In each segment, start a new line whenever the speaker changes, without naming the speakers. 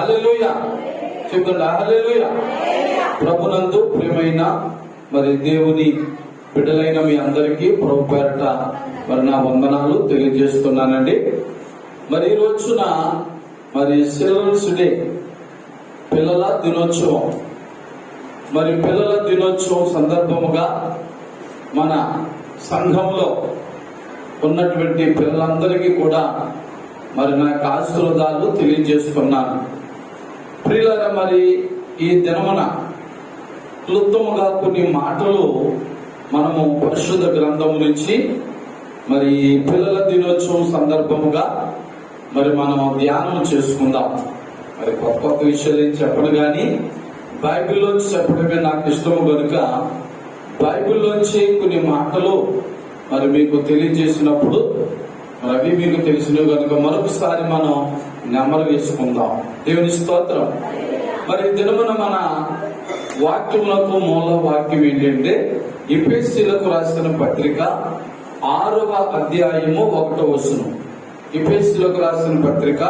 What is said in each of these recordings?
హల్లెలూయా చెప్పండి, హల్లెలూయా. ప్రభునందు ప్రియమైన మరి దేవుని బిడ్డలైన మీ అందరికీ ప్రభు పేరట మరి నా వందనాలు తెలియజేస్తున్నానండి. మరి ఈ రోజున మరి చిల్డ్రన్స్ డే, పిల్లల దినోత్సవం. మరి పిల్లల దినోత్సవం సందర్భముగా మన సంఘంలో ఉన్నటువంటి పిల్లలందరికీ కూడా మరి నాకు ఆశీర్వాదాలు తెలియజేస్తున్నాను. ప్రియులారా, మరి ఈ దినమున క్లుప్తముగా కొన్ని మాటలు మనము పరిశుద్ధ గ్రంథం నుంచి మరి పిల్లల దినోత్సవం సందర్భముగా మరి మనం ధ్యానం చేసుకుందాం. మరి కొత్త కొత్త విషయాలు ఏం చెప్పను కానీ బైబిల్లోంచి చెప్పడమే నాకు ఇష్టము కనుక బైబిల్లోంచి కొన్ని మాటలు మరి మీకు తెలియజేసినప్పుడు మరి అవి మీకు తెలిసినవి కనుక మరొకసారి మనం నెమరు వేసుకుందాం. దేవుని స్తోత్రం. మరి దినమున మన వాక్యములకు మూల వాక్యం ఏంటంటే ఎఫెసీయులకు రాసిన పత్రిక 6వ అధ్యాయము 1వ వచనం. ఎఫెసీయులకు రాసిన పత్రిక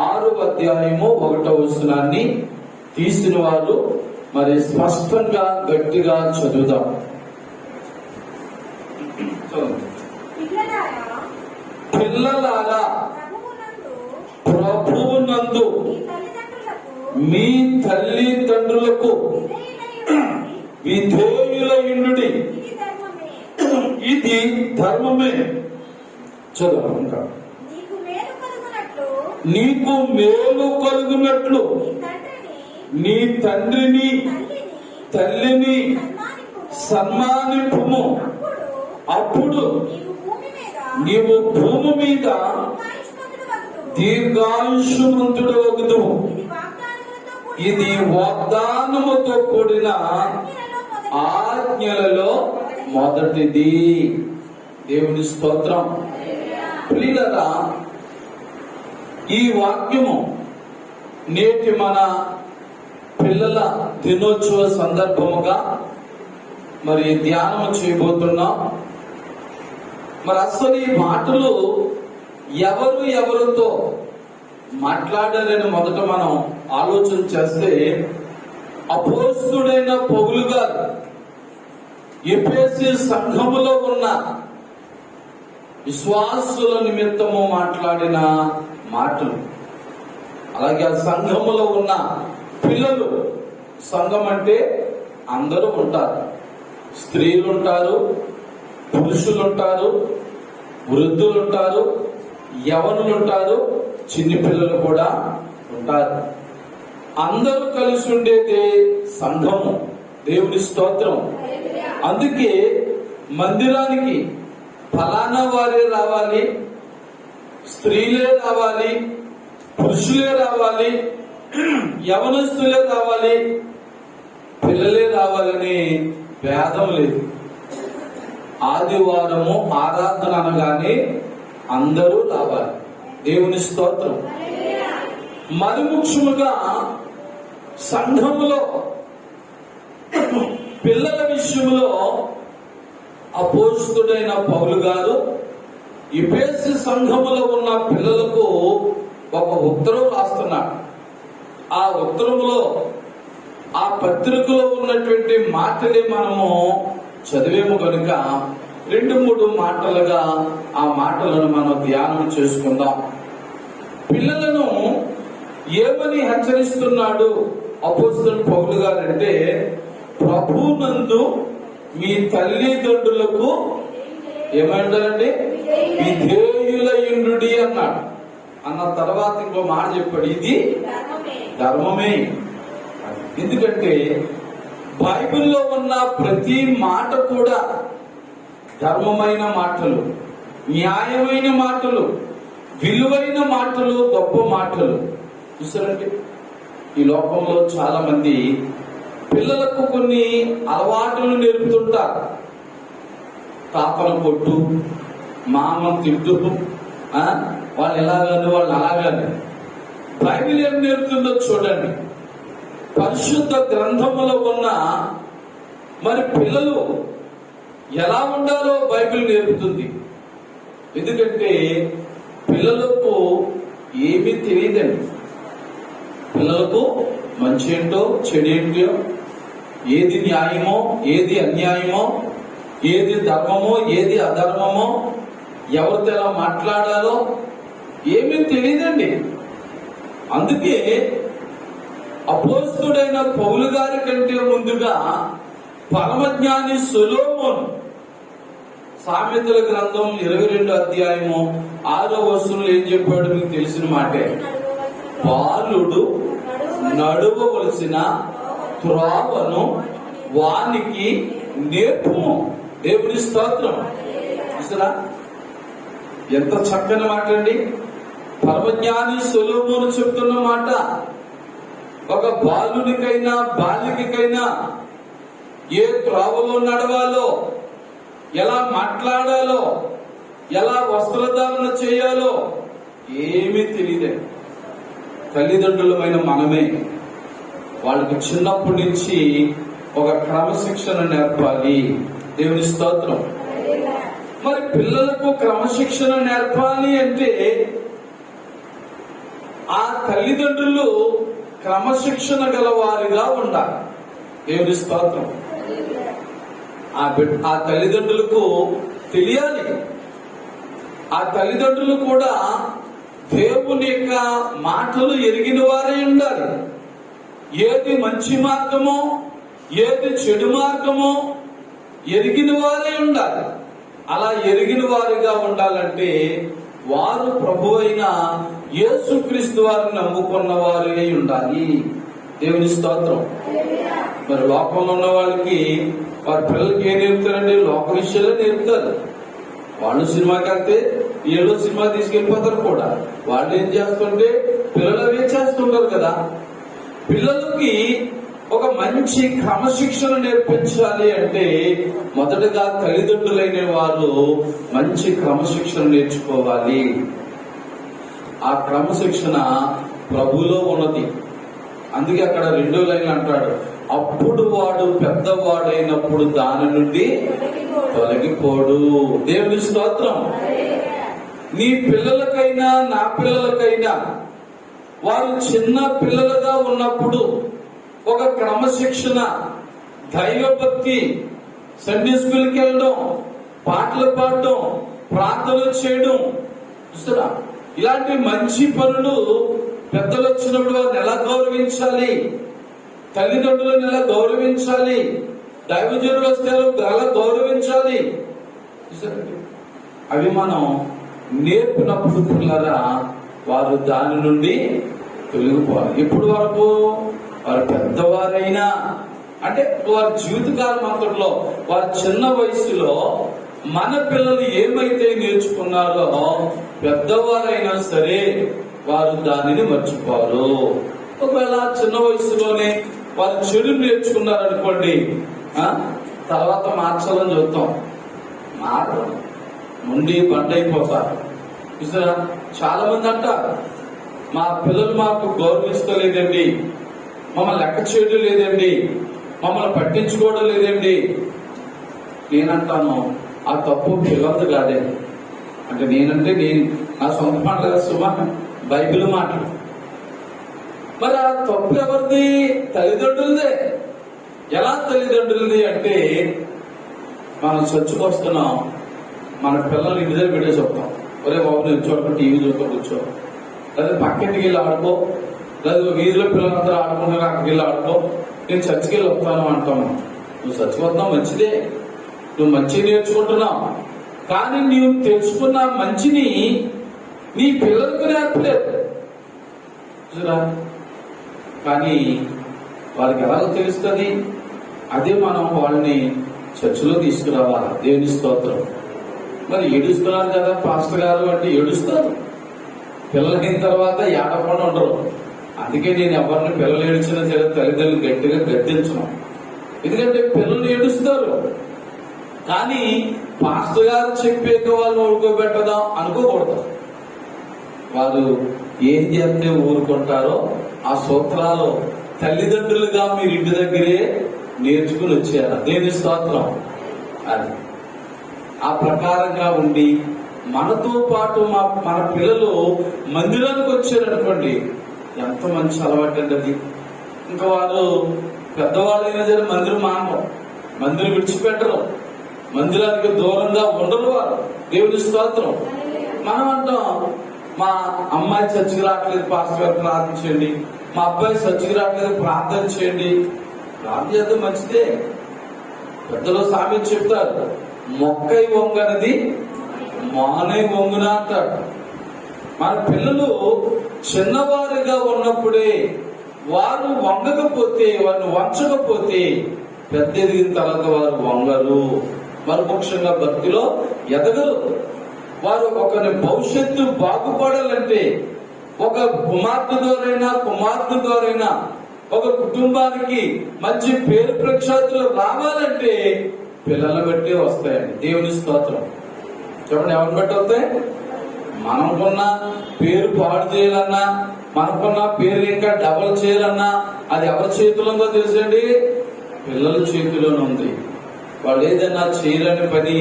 6వ అధ్యాయము 1వ వచనాన్ని తీసిన వారు మరి స్పష్టంగా గట్టిగా చదువుదాం. పిల్లలారా, ప్రభువునందు మీ తల్లిదండ్రులకు విధేయులయుండుడి, ఇది ధర్మమే. చదువు ఇంకా. నీకు మేలు కలుగునట్లు నీ తండ్రిని తల్లిని సన్మానింపుము, అప్పుడు నీవు భూమి మీద దీర్ఘాయుష్మంతుడు వగుదువు. ఇది వాగ్దానముతో కూడిన ఆజ్ఞలలో మొదటిది. దేవుని స్తోత్రం. ప్రియులారా, ఈ వాక్యము నేటి మన పిల్లల దినోత్సవ సందర్భముగా మరి ధ్యానం చేయబోతున్నాం. మరి అసలు ఈ మాటలు ఎవరితో మాట్లాడారని మొదట మనం ఆలోచన చేస్తే అపోస్తుడైన పౌలు గారు ఎఫెసీ సంఘములో ఉన్న విశ్వాసుల నిమిత్తము మాట్లాడిన మాటలు. అలాగే ఆ సంఘములో ఉన్న పిల్లలు, సంఘం అంటే అందరూ ఉంటారు. స్త్రీలు ఉంటారు, పురుషులు ఉంటారు, వృద్ధులు ఉంటారు, యవనులు ఉంటారు, చిన్ని పిల్లలు కూడా ఉంటారు. అందరూ కలిసి ఉండేది సంఘము. దేవుని స్తోత్రం. అందుకే మందిరానికి ఫలానా వారే రావాలి, స్త్రీలే రావాలి, పురుషులే రావాలి, యవనస్తులే రావాలి, పిల్లలే రావాలని భేదం లేదు. ఆదివారము ఆరాధన అనగానే అందరూ రావాలి. దేవుని స్తోత్రం. మరి ముఖ్యముగా సంఘములో పిల్లల విషయంలో అపోస్తుడైన పౌలు గారు ఎఫెసీ సంఘములో ఉన్న పిల్లలకు ఒక ఉత్తరం రాస్తున్నాడు. ఆ ఉత్తరములో, ఆ పత్రికలో ఉన్నటువంటి మాటలే మనము చదివేము కనుక 2-3 మాటలుగా ఆ మాటలను మనం ధ్యానం చేసుకుందాం. పిల్లలను ఏమని హెచ్చరిస్తున్నాడు అపోస్తలుడు పౌలు గారంటే, ప్రభువునందు మీ తల్లిదండ్రులకు ఏమంటారండి, విధేయులయుండుడి అన్నాడు. అన్న తర్వాత ఇంకో మాట చెప్పాడు, ఇది ధర్మమే. ఎందుకంటే బైబిల్లో ఉన్న ప్రతి మాట కూడా ధర్మమైన మాటలు, న్యాయమైన మాటలు, విలువైన మాటలు, గొప్ప మాటలు. చూసారండి, ఈ లోకంలో చాలా మంది పిల్లలకు కొన్ని అలవాటులు నేర్పుతుంటారు. తాతను కొట్టు, మామను తిట్టు, వాళ్ళు ఎలాగని వాళ్ళు అలాగని. బైబిల్ ఏం నేర్పుతుందో చూడండి. పరిశుద్ధ గ్రంథములో ఉన్న మరి పిల్లలు ఎలా ఉండాలో బైబిల్ నేర్పుతుంది. ఎందుకంటే పిల్లలకు ఏమీ తెలియదండి. పిల్లలకు మంచి ఏంటో చెడు ఏంటో, ఏది న్యాయమో ఏది అన్యాయమో, ఏది ధర్మమో ఏది అధర్మమో, ఎవరితో ఎలా మాట్లాడాలో ఏమీ తెలియదండి. అందుకే అపోస్తలుడైన పౌలు గారి కంటే ముందుగా పరమజ్ఞాని సొలొమోను సామెతల గ్రంథం 22 అధ్యాయము 6వ వచనంలో ఏం చెప్పాడు మీకు తెలిసిన మాటే. బాలుడు నడవవలసిన త్రోవను వానికి నేర్పుము. దేవుని స్తోత్రం. చూసారా ఎంత చక్కని మాట అండి. పరమజ్ఞాని సొలొమోను చెప్తున్న మాట. ఒక బాలునికైనా బాలికైనా ఏ త్రోవలో నడవాలో, ఎలా మాట్లాడాలో, ఎలా వస్త్రధారణ చేయాలో ఏమీ తెలియదే. తల్లిదండ్రులమైన మనమే వాళ్ళకి చిన్నప్పటి నుంచి ఒక క్రమశిక్షణ నేర్పాలి. దేవుని స్తోత్రం. మరి పిల్లలకు క్రమశిక్షణ నేర్పాలి అంటే ఆ తల్లిదండ్రులు క్రమశిక్షణ గలవారిగా ఉండాలి. దేవుని స్తోత్రం. ఆ తల్లిదండ్రులకు తెలియాలి. ఆ తల్లిదండ్రులు కూడా దేవుని యొక్క మాటలు ఎరిగిన వారే ఉండాలి. ఏది మంచి మార్గమో ఏది చెడు మార్గమో ఎరిగిన వారే ఉండాలి. అలా ఎరిగిన వారిగా ఉండాలంటే వారు ప్రభువైన యేసుక్రీస్తు వారిని నమ్ముకున్న వారే ఉండాలి. దేవుని స్తోత్రం. మరి లోకంలో ఉన్న వాళ్ళకి వారి పిల్లలకి ఏం నేర్పుతారండి? లోక విషయాలే నేర్పుతారు. వాళ్ళు సినిమాకి వెళ్తే ఏదో సినిమా తీసుకెళ్లిపోతారు కూడా. వాళ్ళు ఏం చేస్తుంటే పిల్లలు అవే చేస్తుంటారు కదా. పిల్లలకి ఒక మంచి క్రమశిక్షణ నేర్పించాలి అంటే మొదటగా తల్లిదండ్రులైన వారు మంచి క్రమశిక్షణ నేర్చుకోవాలి. ఆ క్రమశిక్షణ ప్రభువులో ఉన్నది. అందుకే అక్కడ 2వ లైన్ అంటాడు, అప్పుడు వాడు పెద్దవాడైనప్పుడు దాని నుండి తొలగిపోడు. దేవుని స్తోత్రం. నీ పిల్లలకైనా నా పిల్లలకైనా వారు చిన్న పిల్లలుగా ఉన్నప్పుడు ఒక క్రమశిక్షణ, దైవభక్తి, సండే స్కూల్కి వెళ్ళడం, పాటలు పాడడం, ప్రార్థనలు చేయడం, చూస్తారా ఇలాంటి మంచి పనులు పెద్దలు వచ్చినప్పుడు వారిని ఎలా గౌరవించాలి, తల్లిదండ్రులను ఎలా గౌరవించాలి, దైవజనులు వస్తే ఎలా గౌరవించాలి, అవి మనం నేర్పినప్పుడు పిల్లరా వారు దాని నుండి తొలగిపోవాలి. ఎప్పుడు వరకు? వారు పెద్దవారైనా, అంటే వారి జీవితకాలం అంతట్లో వారి చిన్న వయసులో మన పిల్లలు ఏమైతే నేర్చుకున్నారో పెద్దవారైనా సరే వారు దానిని మర్చిపోరు. ఒకవేళ చిన్న వయసులోనే వారు చెడు నేర్చుకున్నారనుకోండి, తర్వాత మార్చాలని చూద్దాం, మారడం ముండి బండైపోతారు. చూసారా చాలా మంది అంటారు, మా పిల్లలు మాకు గౌరవిస్తలేదండి, మమ్మల్ని లెక్క చేయడం లేదండి, మమ్మల్ని పట్టించుకోవడం లేదండి. నేనంటాను ఆ తప్పు పిల్లలది కాదండి. అంటే నేనంటే నేను నా సొంత మాటలు కదా సుమా, బైబిల్ మాటలు. మరి ఆ తప్పు ఎవరిది? తల్లిదండ్రులదే. ఎలా తల్లిదండ్రులది అంటే మనం చర్చకు వస్తున్నాం, మన పిల్లలు ఇంటి దగ్గర పెట్టేసి వస్తాం, ఒరే బాబు నేను చూడకుండా టీవీ చూస్తూ కూర్చో, లేదా పక్కింటికి వెళ్ళి ఆడుకో, లేదా వీధిలో పిల్లలందరూ ఆడుకుంటారు అక్కడికి వెళ్ళి ఆడుకో, నేను చర్చికి వెళ్ళి వస్తాను అంటాను. నువ్వు చర్చికి వస్తావు మంచిదే, నువ్వు మంచిగా నేర్చుకుంటున్నావు, కానీ నీవు తెలుసుకున్న మంచిని నీ పిల్లలకు నేర్పలేదు చూరా. కానీ వారికి ఎలా తెలుస్తుంది? అదే మనం వాళ్ళని చర్చిలో తీసుకురావాలి. దేవుని స్తోత్రం. మరి ఏడుస్తున్నారు కదా పాస్టర్ గారు అంటే ఏడుస్తారు. పిల్లలైన తర్వాత ఏడకుండా ఉండరు. అందుకే నేను ఎవరిని పిల్లలు ఏడిచినా సరే తల్లిదండ్రులు గట్టిగా గద్దించను. ఎందుకంటే పిల్లలు ఏడుస్తారు. కానీ పాస్టర్ గారు చెప్పాక వాళ్ళు ఊరుకోబెట్టదాం అనుకోకూడదు. వారు ఏం చేస్తే ఊరుకుంటారో ఆ సూత్రాలు తల్లిదండ్రులుగా మీరు ఇంటి దగ్గరే నేర్చుకుని వచ్చారు. దేవుని స్తోత్రం. అది ఆ ప్రకారంగా ఉండి మనతో పాటు మన పిల్లలు మందిరానికి వచ్చారనుకోండి, ఎంత మంచి అలవాటు అండి అది. ఇంకా వారు పెద్దవాళ్ళైనా సరే మందిరం మానరు, మందిరం విడిచిపెట్టరు, మందిరానికి దూరంగా ఉండరు వారు. దేవుని స్తోత్రం. మనం అంటాం, మా అమ్మాయి చర్చికి రావట్లేదు పాస్టర్ గారు ప్రార్థించండి, మా అబ్బాయి చర్చికి రావట్లేదు ప్రార్థన చేయండి. ప్రార్థన చేస్తే మంచిదే. పెద్దలు సామెత చెప్తారు, మొక్కై వంగనది మానై వంగున అంటాడు. మన పిల్లలు చిన్నవారిగా ఉన్నప్పుడే వారు వంగకపోతే, వారిని వంచకపోతే పెద్ద ఎదిగిన తర్వాత వారు వంగరు, మరి ముఖ్యంగా భక్తిలో ఎదగరు. వారు ఒకరి భవిష్యత్తు బాగుపడాలంటే, ఒక కుమార్తె ద్వారైనా కుమార్తె ద్వారైనా ఒక కుటుంబానికి మంచి పేరు ప్రఖ్యాతులు రావాలంటే పిల్లల బట్టి వస్తాయండి. దేవుని స్తోత్రం. చెప్పండి, ఎవరిని బట్టి వస్తాయి? మనకున్న పేరు పాడు చేయాలన్నా, మనకున్న పేరు ఇంకా డబల్ చేయాలన్నా అది ఎవరి చేతిలో ఉందో తెలుసండి? పిల్లల చేతిలోనే ఉంది. వాళ్ళు ఏదైనా చేయలేని పని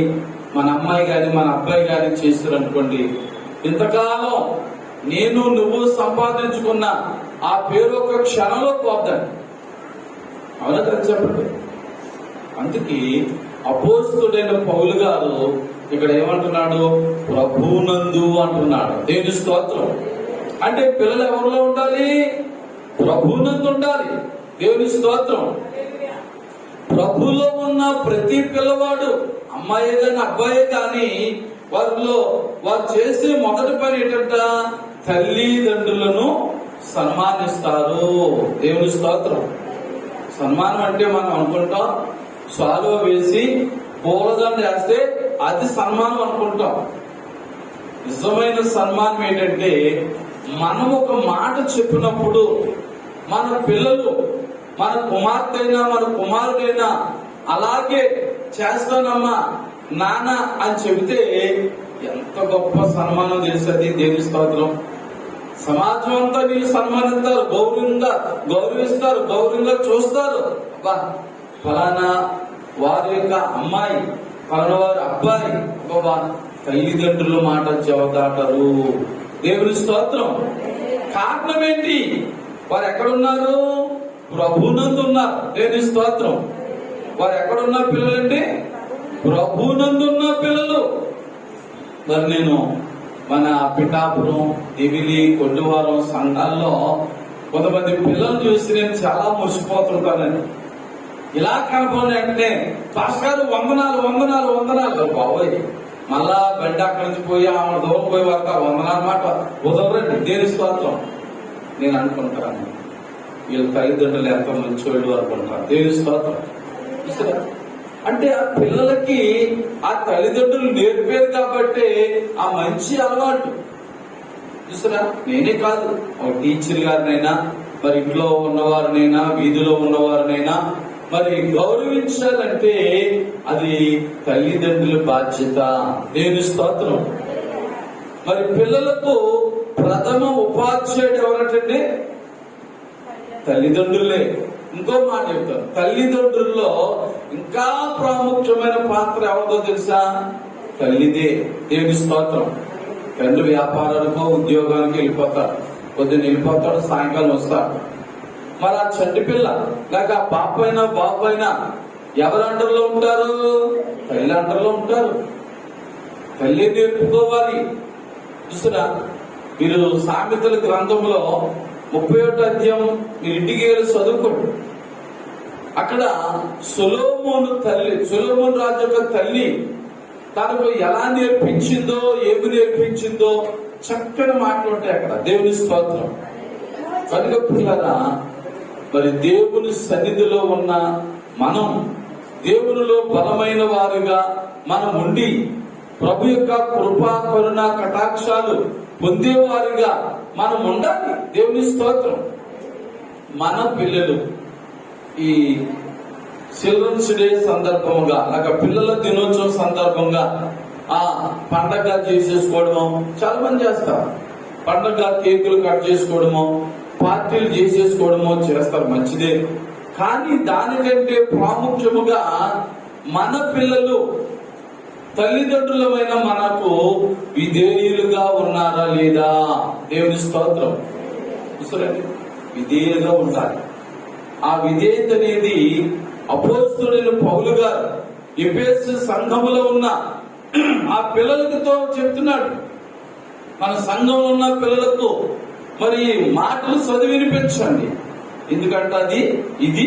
మన అమ్మాయి గాని మన అబ్బాయి గాని చేస్తారు అనుకోండి, ఇంతకాలం నేను నువ్వు సంపాదించుకున్న ఆ పేరు ఒక క్షణంలో పోద్దండి. అవునా కదా చెప్పండి. అందుకే అపోస్తుడైన పౌలు గారు ఇక్కడ ఏమంటున్నాడు? ప్రభునందు అంటున్నాడు. దేవుని స్తోత్రం. అంటే పిల్లలు ఎవరిలో ఉండాలి? ప్రభునందు ఉండాలి. దేవుని స్తోత్రం. ప్రభులో ఉన్న ప్రతి పిల్లవాడు, అమ్మాయే కానీ అబ్బాయే కానీ, వారు చేసే మొదటి పని ఏంటంట? తల్లిదండ్రులను సన్మానిస్తారు. దేవుని స్తోత్రం. సన్మానం అంటే మనం అనుకుంటాం, సాలువ వేసి పూలదండ వేస్తే అది సన్మానం అనుకుంటాం. నిజమైన సన్మానం ఏంటంటే, మనం ఒక మాట చెప్పినప్పుడు మన పిల్లలు, మన కుమార్తె అయినా మన కుమారుడైనా అలాగే చేస్తానమ్మా నాన్న అని చెబితే ఎంత గొప్ప సన్మానం తెలుస్తుంది. దేవుని స్తోత్రం. సమాజం అంతా వీళ్ళు సన్మానిస్తారు, గౌరవిస్తారు, గౌరవంగా చూస్తారు. అబ్బా ఫలానా వారి యొక్క అమ్మాయి, ఫలానా వారి అబ్బాయి అబ్బా తల్లిదండ్రుల మాట చెబుతారు. దేవుని స్తోత్రం. కారణం ఏంటి? వారు ఎక్కడున్నారు? ప్రభునందు ఉన్నారు. దేవుని స్తోత్రం. వారు ఎక్కడున్న పిల్లలంటే ప్రభునందు ఉన్న పిల్లలు. మరి నేను మన పిఠాపురం, దివిలి, కొద్దివారం సంఘాల్లో కొంతమంది పిల్లలు చూసి నేను చాలా మురిసిపోతుంటానండి. ఇలా కనపడి అంటే పాస్టర్ వందనాలు వందనాలు వందనాలు. బాబోయ్, మళ్ళా బిడ్డ అక్కడి నుంచి పోయి ఆమె దూరం పోయి వరకు వందనాలు మాట వదలరండి. దేవుని స్తోత్రం. నేను అనుకుంటాను, వీళ్ళ తల్లిదండ్రులు ఎంత మంచోళ్ళు అనుకుంటారు. దేవుని స్తోత్రం. అంటే ఆ పిల్లలకి ఆ తల్లిదండ్రులు నేర్పారు కాబట్టి ఆ మంచి అలవాటు చూసారా. నేనే కాదు, ఒక టీచర్ గారినైనా, మరి ఇంట్లో ఉన్నవారినైనా, వీధిలో ఉన్నవారినైనా మరి గౌరవించాలంటే అది తల్లిదండ్రుల బాధ్యత. దేవుని స్తోత్రం. మరి పిల్లలకు ప్రథమ ఉపాధ్యాయుడు ఎవరంటే తల్లిదండ్రులే. ఇంకో మాట చెప్తారు, తల్లిదండ్రుల్లో ఇంకా ప్రాముఖ్యమైన పాత్ర ఎవరిదో తెలుసా? తల్లిదే. దేవుని స్తోత్రం. తండ్రి వ్యాపారానికో ఉద్యోగానికి వెళ్ళిపోతాడు, పొద్దున్న వెళ్ళిపోతాడు, సాయంకాలం వస్తాడు. మరి ఆ చంటి పిల్ల లేక ఆ పాప అయినా బాబు అయినా ఎవరి అండర్లో ఉంటారు? తల్లి అండర్లో ఉంటారు. తల్లి నేర్పుకోవాలి. చూస్తున్నా, మీరు సామెతల గ్రంథంలో 31వ అధ్యాయం మీరు ఇంటికి వెళ్ళి చదువుకోండి. అక్కడ సొలొమోను రాజు యొక్క తల్లి తనకు ఎలా నేర్పించిందో, ఏమి నేర్పించిందో చక్కని మాటలు ఉంటాయి అక్కడ. దేవుని స్తోత్రం. కనుక పిల్లరా, మరి దేవుని సన్నిధిలో ఉన్న మనం, దేవునిలో బలమైన వారుగా మనం ఉండి ప్రభు యొక్క కృపా కరుణ కటాక్షాలు పొందేవారుగా మనం ఉండాలి. దేవుని స్తోత్రం. మన పిల్లలు ఈ చిల్డ్రన్స్ డే సందర్భంగా, లేక పిల్లల దినోత్సవం సందర్భంగా ఆ పండగ చేసేసుకోవడము చాలా మంది చేస్తారు. పండగ కేకులు కట్ చేసుకోవడము, పార్టీలు చేసేసుకోవడము చేస్తారు, మంచిదే. కానీ దానికంటే ప్రాముఖ్యముగా మన పిల్లలు తల్లిదండ్రులమైన మనకు విధేయులుగా ఉన్నారా లేదా? దేవుని స్తోత్రం. చూసారండి, విధేయులుగా ఉండాలి. ఆ విధేయత అనేది అపోస్తలుడైన పౌలు గారు ఎఫెసు సంఘములో ఉన్న ఆ పిల్లలతో చెప్తున్నాడు. మన సంఘంలో ఉన్న పిల్లలకు మరి మాటలు చదివి వినిపించండి, ఎందుకంటే ఇది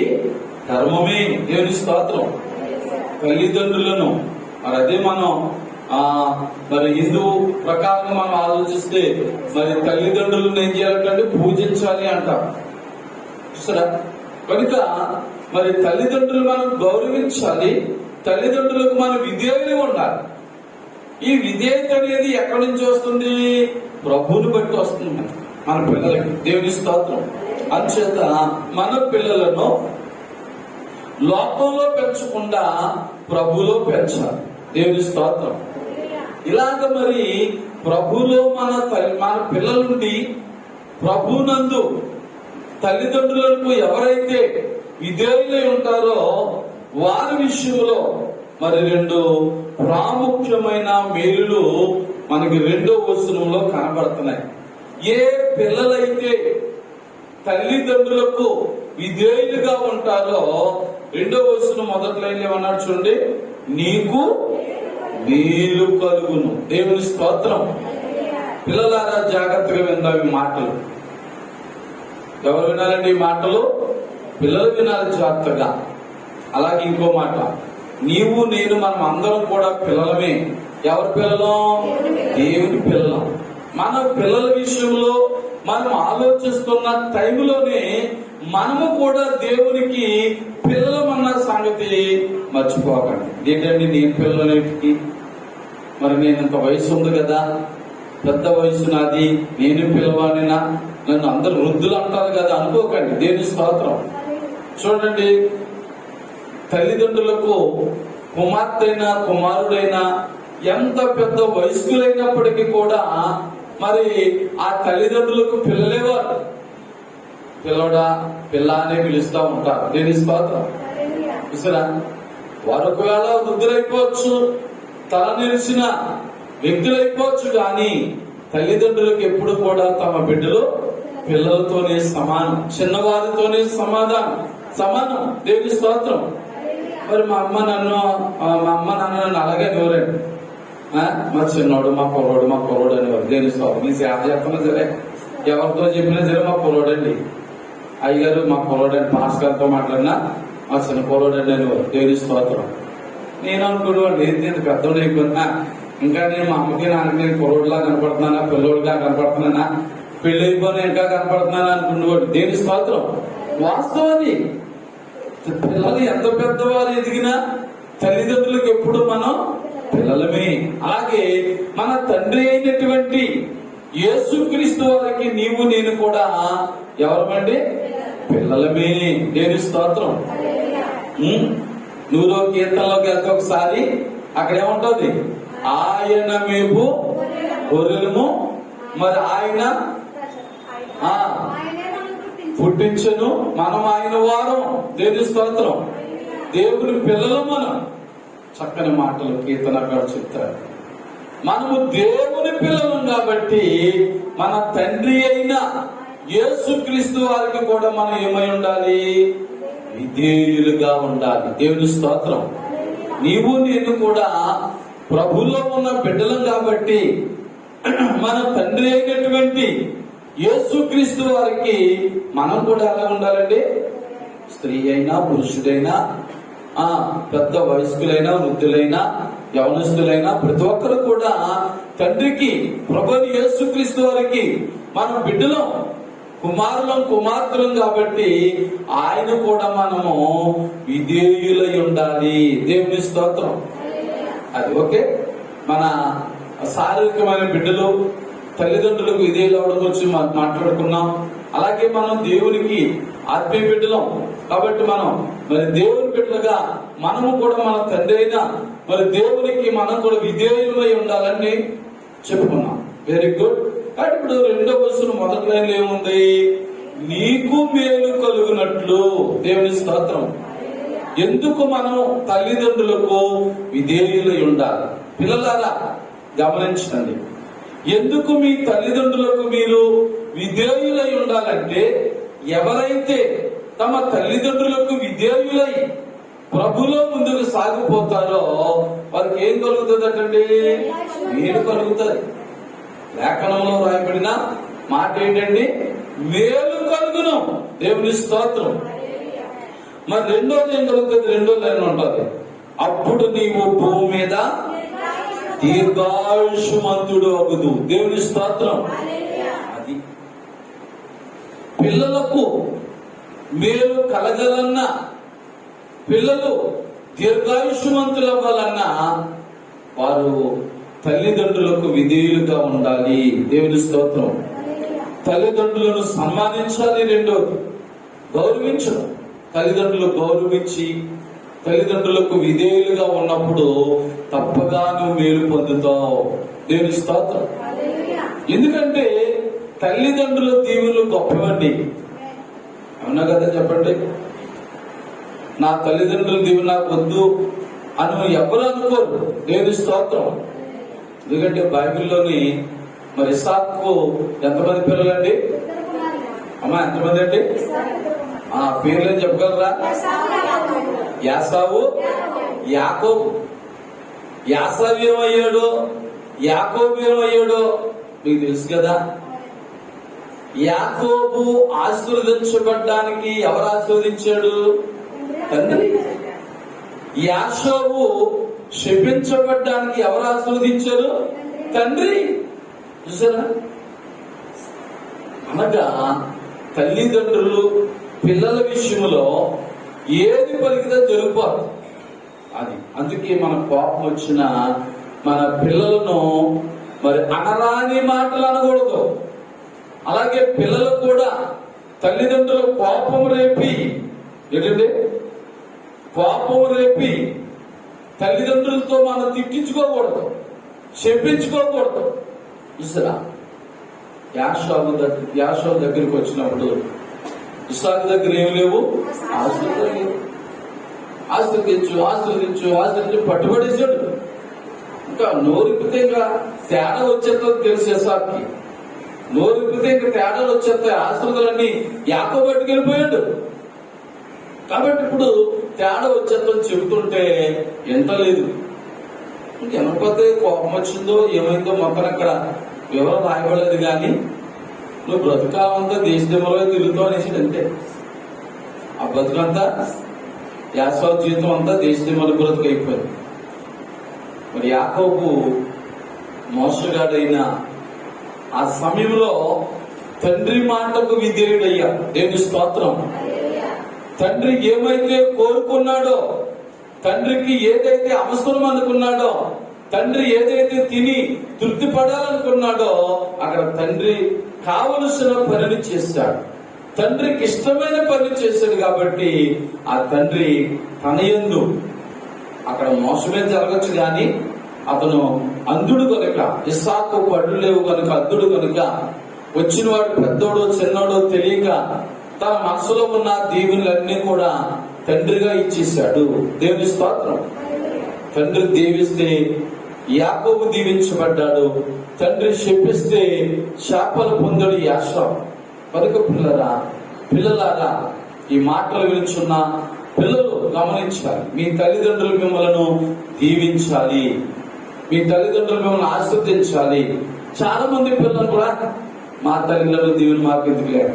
ధర్మమే. దేవుని స్తోత్రం. తల్లిదండ్రులను మరి అదే మనం మరి హిందూ ప్రకారం మనం ఆలోచిస్తే మరి తల్లిదండ్రులను ఏం చేయాలంటే పూజించాలి అంటాం సరే. కనుక మరి తల్లిదండ్రులు మనం గౌరవించాలి, తల్లిదండ్రులకు మనం విధేయులుగా ఉండాలి. ఈ విధేయత అనేది ఎక్కడి నుంచి వస్తుంది? ప్రభువుని బట్టి వస్తుంది మన పిల్లలకి. దేవుని స్తోత్రం. అంచేత మన పిల్లలను లోకంలో పెంచకుండా ప్రభులో పెంచాలి. దేవుని స్తోత్రం. ఇలాగ మరి ప్రభులో మన పిల్లల నుండి ప్రభునందు తల్లిదండ్రులకు ఎవరైతే విధేయులై ఉంటారో వారి విషయంలో మరి 2 ప్రాముఖ్యమైన మేలులు మనకి 2వ వచనంలో కనబడుతున్నాయి. ఏ పిల్లలైతే తల్లిదండ్రులకు విధేయులుగా ఉంటారో 2వ వచనం మొదటి లైన్ ఏమన్నాడు చూడండి, నీకు మేలు కలుగును. దేవుని స్తోత్రం. పిల్లలారా జాగ్రత్తగా విందాం ఈ మాటలు. ఎవరు వినాలండి ఈ మాటలు? పిల్లలు వినాలి జాగ్రత్తగా. అలాగే ఇంకో మాట, నీవు నేను మనం అందరం కూడా పిల్లలమే. ఎవరి పిల్లలం? దేవుని పిల్లలం. మన పిల్లల విషయంలో మనం ఆలోచిస్తున్న టైంలోనే మనము కూడా దేవునికి పిల్లలమన్న సంగతి మర్చిపోకండి. ఏంటండి నేను పిల్లలకి, మరి నేను ఇంత వయసు ఉంది కదా, పెద్ద వయసు నాది, నేను పిల్లవాడినా, నన్ను అందరు వృద్ధులు అంటారు కదా అనుకోకండి. దేవుని స్తోత్రం. చూడండి, తల్లిదండ్రులకు కుమార్తెైనా కుమారుడైనా ఎంత పెద్ద వయస్కులైనప్పటికీ కూడా మరి ఆ తల్లిదండ్రులకు పిల్లలేవారు. పిల్లడా పిల్ల అనే పిలుస్తూ ఉంటారు. దేవుని స్తోత్రం. చూసారా, వారు ఒకవేళ వృద్ధులైపోవచ్చు, తల నిలిచిన వ్యక్తులైపోవచ్చు, కానీ తల్లిదండ్రులకు ఎప్పుడు కూడా తమ బిడ్డలు పిల్లలతోనే సమానం, చిన్నవారితోనే సమానం. దేవుని స్తోత్రం. మరి మా అమ్మ నాన్న నన్ను అలాగే నోరండి, మా చిన్నోడు మా కుర్రోడు అనేవారు. దేవుని స్తోత్రం. మీ సేవ చెప్పినా సరే, ఎవరితో చెప్పినా సరే మా కుర్రోడండి, అయ్యగారు మా కుర్రోడండి, పాస్టర్తో మాట్లాడినా మా చిన్న కుర్రోడండి అనేవారు. దేవుని స్తోత్రం. నేను అనుకునేవాడు ఏంటి పెద్దోడు అయిపోతున్నా, ఇంకా నేను మా అమ్మకి నాన్నకి నేను కుర్రోడ్లా కనపడుతున్నానా, పిల్లోడిగా కనపడుతున్నానా, పెళ్లి అయిపోయినా ఇంకా కనపడుతున్నానా అనుకునేవాడు. దేవుని స్తోత్రం. వాస్తవాన్ని పిల్లలు ఎంత పెద్దవారు ఎదిగినా తల్లిదండ్రులకు ఎప్పుడు మనం పిల్లలమే. అలాగే మన తండ్రి అయినటువంటి యేసుక్రీస్తు వారికి నీవు నేను కూడా ఎవరమండి? పిల్లలమే. దేవుని స్తోత్రం. 100వ కీర్తనలోకి వెళ్తే ఒకసారి అక్కడ ఏముంటుంది? ఆయన మేము గొర్రెలము, మరి ఆయన పుట్టించను, మనం ఆయన వారం. దేవుని స్తోత్రం. దేవుని పిల్లలు మనం. చక్కని మాటలు కీర్తనకారుడు చెప్తారు. మనము దేవుని పిల్లలం కాబట్టి మన తండ్రి అయిన యేసుక్రీస్తు వారికి కూడా మనం ఏమై ఉండాలి? విధేయులుగా ఉండాలి. దేవుని స్తోత్రం. నీవు నేను కూడా ప్రభులో ఉన్న బిడ్డలం కాబట్టి మన తండ్రి అయినటువంటి యేసుక్రీస్తు వారికి మనం కూడా ఎలా ఉండాలండి? స్త్రీ అయినా పురుషుడైనా, పెద్ద వయస్కులైనా వృద్ధులైనా యవనస్తులైనా ప్రతి ఒక్కరు కూడా తండ్రికి, ప్రభుని యేసుక్రీస్తు వారికి మనం బిడ్డలం, కుమార్తెలం కాబట్టి ఆయన కూడా మనము విధేయులై ఉండాలి. దేవుని స్తోత్రం. అది ఓకే. మన శారీరకమైన బిడ్డలు తల్లిదండ్రులకు విధేయులు అవడం గురించి మాట్లాడుకున్నాం. అలాగే మనం దేవునికి ఆత్మీయ బిడ్డలం కాబట్టి మనం మరి దేవుని బిడ్డలుగా మనము కూడా మన తండ్రి అయినా మరి దేవునికి మనం కూడా విధేయులై ఉండాలని చెప్పుకున్నాం. Very good. కాబట్టి ఇప్పుడు 2వ వచనం మొదటి లైన్లో ఏముంది? నీకు మేలు కలుగునట్లు. దేవుని స్తోత్రం. ఎందుకు మనం తల్లిదండ్రులకు విధేయులై ఉండాలి? పిల్లలారా గమనించండి, ఎందుకు మీ తల్లిదండ్రులకు మీరు విధేయులై ఉండాలంటే ఎవరైతే తమ తల్లిదండ్రులకు విధేయులై ప్రభులో ముందుకు సాగిపోతారో వారికి ఏం కలుగుతుందటండి? మేలు కలుగుతుంది. లేఖనంలో రాయబడిన మాట ఏంటండి? మేలు కలుగును. దేవుని స్తోత్రం. మరి రెండోది ఏం కలుగుతుంది? రెండో లైన్ ఉంటుంది, అప్పుడు నీవు భూమి మీద దీర్ఘాయుష్మంతుడు అగుదు. దేవుని స్తోత్రం. అది పిల్లలకు మేలు కలగలన్నా, పిల్లలు దీర్ఘాయుష్మంతులు అవ్వాలన్నా వారు తల్లిదండ్రులకు విధేయులుగా ఉండాలి. దేవుని స్తోత్రం. తల్లిదండ్రులను సన్మానించాలి. రెండోది గౌరవించడం. తల్లిదండ్రులు గౌరవించి తల్లిదండ్రులకు విధేయులుగా ఉన్నప్పుడు తప్పగా నువ్వు మేలు పొందుతావు. దేవుని స్తోత్రం. ఎందుకంటే తల్లిదండ్రుల దీవులు గొప్పవండి. అవునా కదా? చెప్పండి. నా తల్లిదండ్రుల దీవులు నాకు వద్దు అని ఎవరు అనుకోరు. దేవుని స్తోత్రం. ఎందుకంటే బైబిల్లోని మరి ఇస్సాకు ఎంతమంది పిల్లలండి? అమ్మా ఎంతమంది అండి? ఆ పేర్లు చెప్పగలరా? యాసావు, యాకోబు. యాసావు ఏమయ్యాడు, యాకోబు ఏమయ్యాడు మీకు తెలుసు కదా. యాకోబు ఆశీర్వదించబడ్డానికి ఎవరు ఆశీర్వదించాడు? తండ్రి. యాషోబు శపించబడ్డానికి ఎవరు ఆశీర్వదించారు? తండ్రి. చూసారా? అనగా తల్లిదండ్రులు పిల్లల విషయంలో ఏది పలికితే జరుగుతారు. అది అందుకే మన కోపం వచ్చిన మన పిల్లలను మరి అనరాని మాటలు అనకూడదు. అలాగే పిల్లలు కూడా తల్లిదండ్రుల కోపం రేపి ఏంటంటే కోపం రేపి తల్లిదండ్రులతో మనం తిట్టించుకోకూడదు, చెప్పించుకోకూడదు. చూసారా? యాషోబు దగ్గరికి వచ్చినప్పుడు ఇస్సాకు దగ్గర ఏమి లేవు, ఆశీర్వదించు పట్టుబడేశాడు. ఇంకా నోరిపితే ఇంకా తేడా వచ్చేస్తుంది తెలుసు. ఇస్సాకుకి నోరిపితే ఇంకా తేడాలు వచ్చేస్తాయి. ఆశీర్వాదాలన్నీ యాకోబు పట్టుకెళ్ళిపోయాడు. కాబట్టి ఇప్పుడు తేడా వచ్చేద్దని చెబుతుంటే ఎంత లేదు. ఇంకెనకపోతే కోపం వచ్చిందో ఏమైందో మొక్కలు అక్కడ వివరం రాయబడలేదు. కానీ నువ్వు బ్రతుకాలంతా దేశంలో తిరుగుతావు అనేసి అంతే. ఆ బ్రతుకంతా యాసవ జీవితం అంతా దేశంలో బ్రతుకు అయిపోయింది. మరి యాకోబు మోసగాడైన ఆ సమయంలో తండ్రి మాటకు విధేయుడయ్యా. దేవుని స్తోత్రం. తండ్రి ఏమైతే కోరుకున్నాడో, తండ్రికి ఏదైతే అవసరం అనుకున్నాడో, తండ్రి ఏదైతే తిని తృప్తి పడాలనుకున్నాడో అక్కడ తండ్రి కావలసిన పనిని చేశాడు. తండ్రికి ఇష్టమైన పని చేశాడు. కాబట్టి ఆ తండ్రి తన యందు అక్కడ మోసమే జరగచ్చు. కానీ అతను అంధుడు కనుక, ఇస్సాకు పళ్ళు లేవు కనుక అంధుడు కనుక వచ్చిన వాడు పెద్దోడో చిన్నోడో తెలియక తన మనసులో ఉన్న దీవెనలన్నీ కూడా తండ్రిగా ఇచ్చేశాడు. దేవుని స్తోత్రం. తండ్రి దీవిస్తే యాకోబు దీవించబడ్డాడు. తండ్రి శపిస్తే శాపలు పొందాడు యాషోబు. కనుక పిల్లలారా ఈ మాటలు వినుచున్న పిల్లలు గమనించాలి. మీ తల్లిదండ్రులు మిమ్మల్ని దీవించాలి, మీ తల్లిదండ్రులు మిమ్మల్ని ఆశీర్వదించాలి. చాలా మంది పిల్లలు కూడా మా తల్లిదండ్రులు దీవెన మాకు ఎందుకులే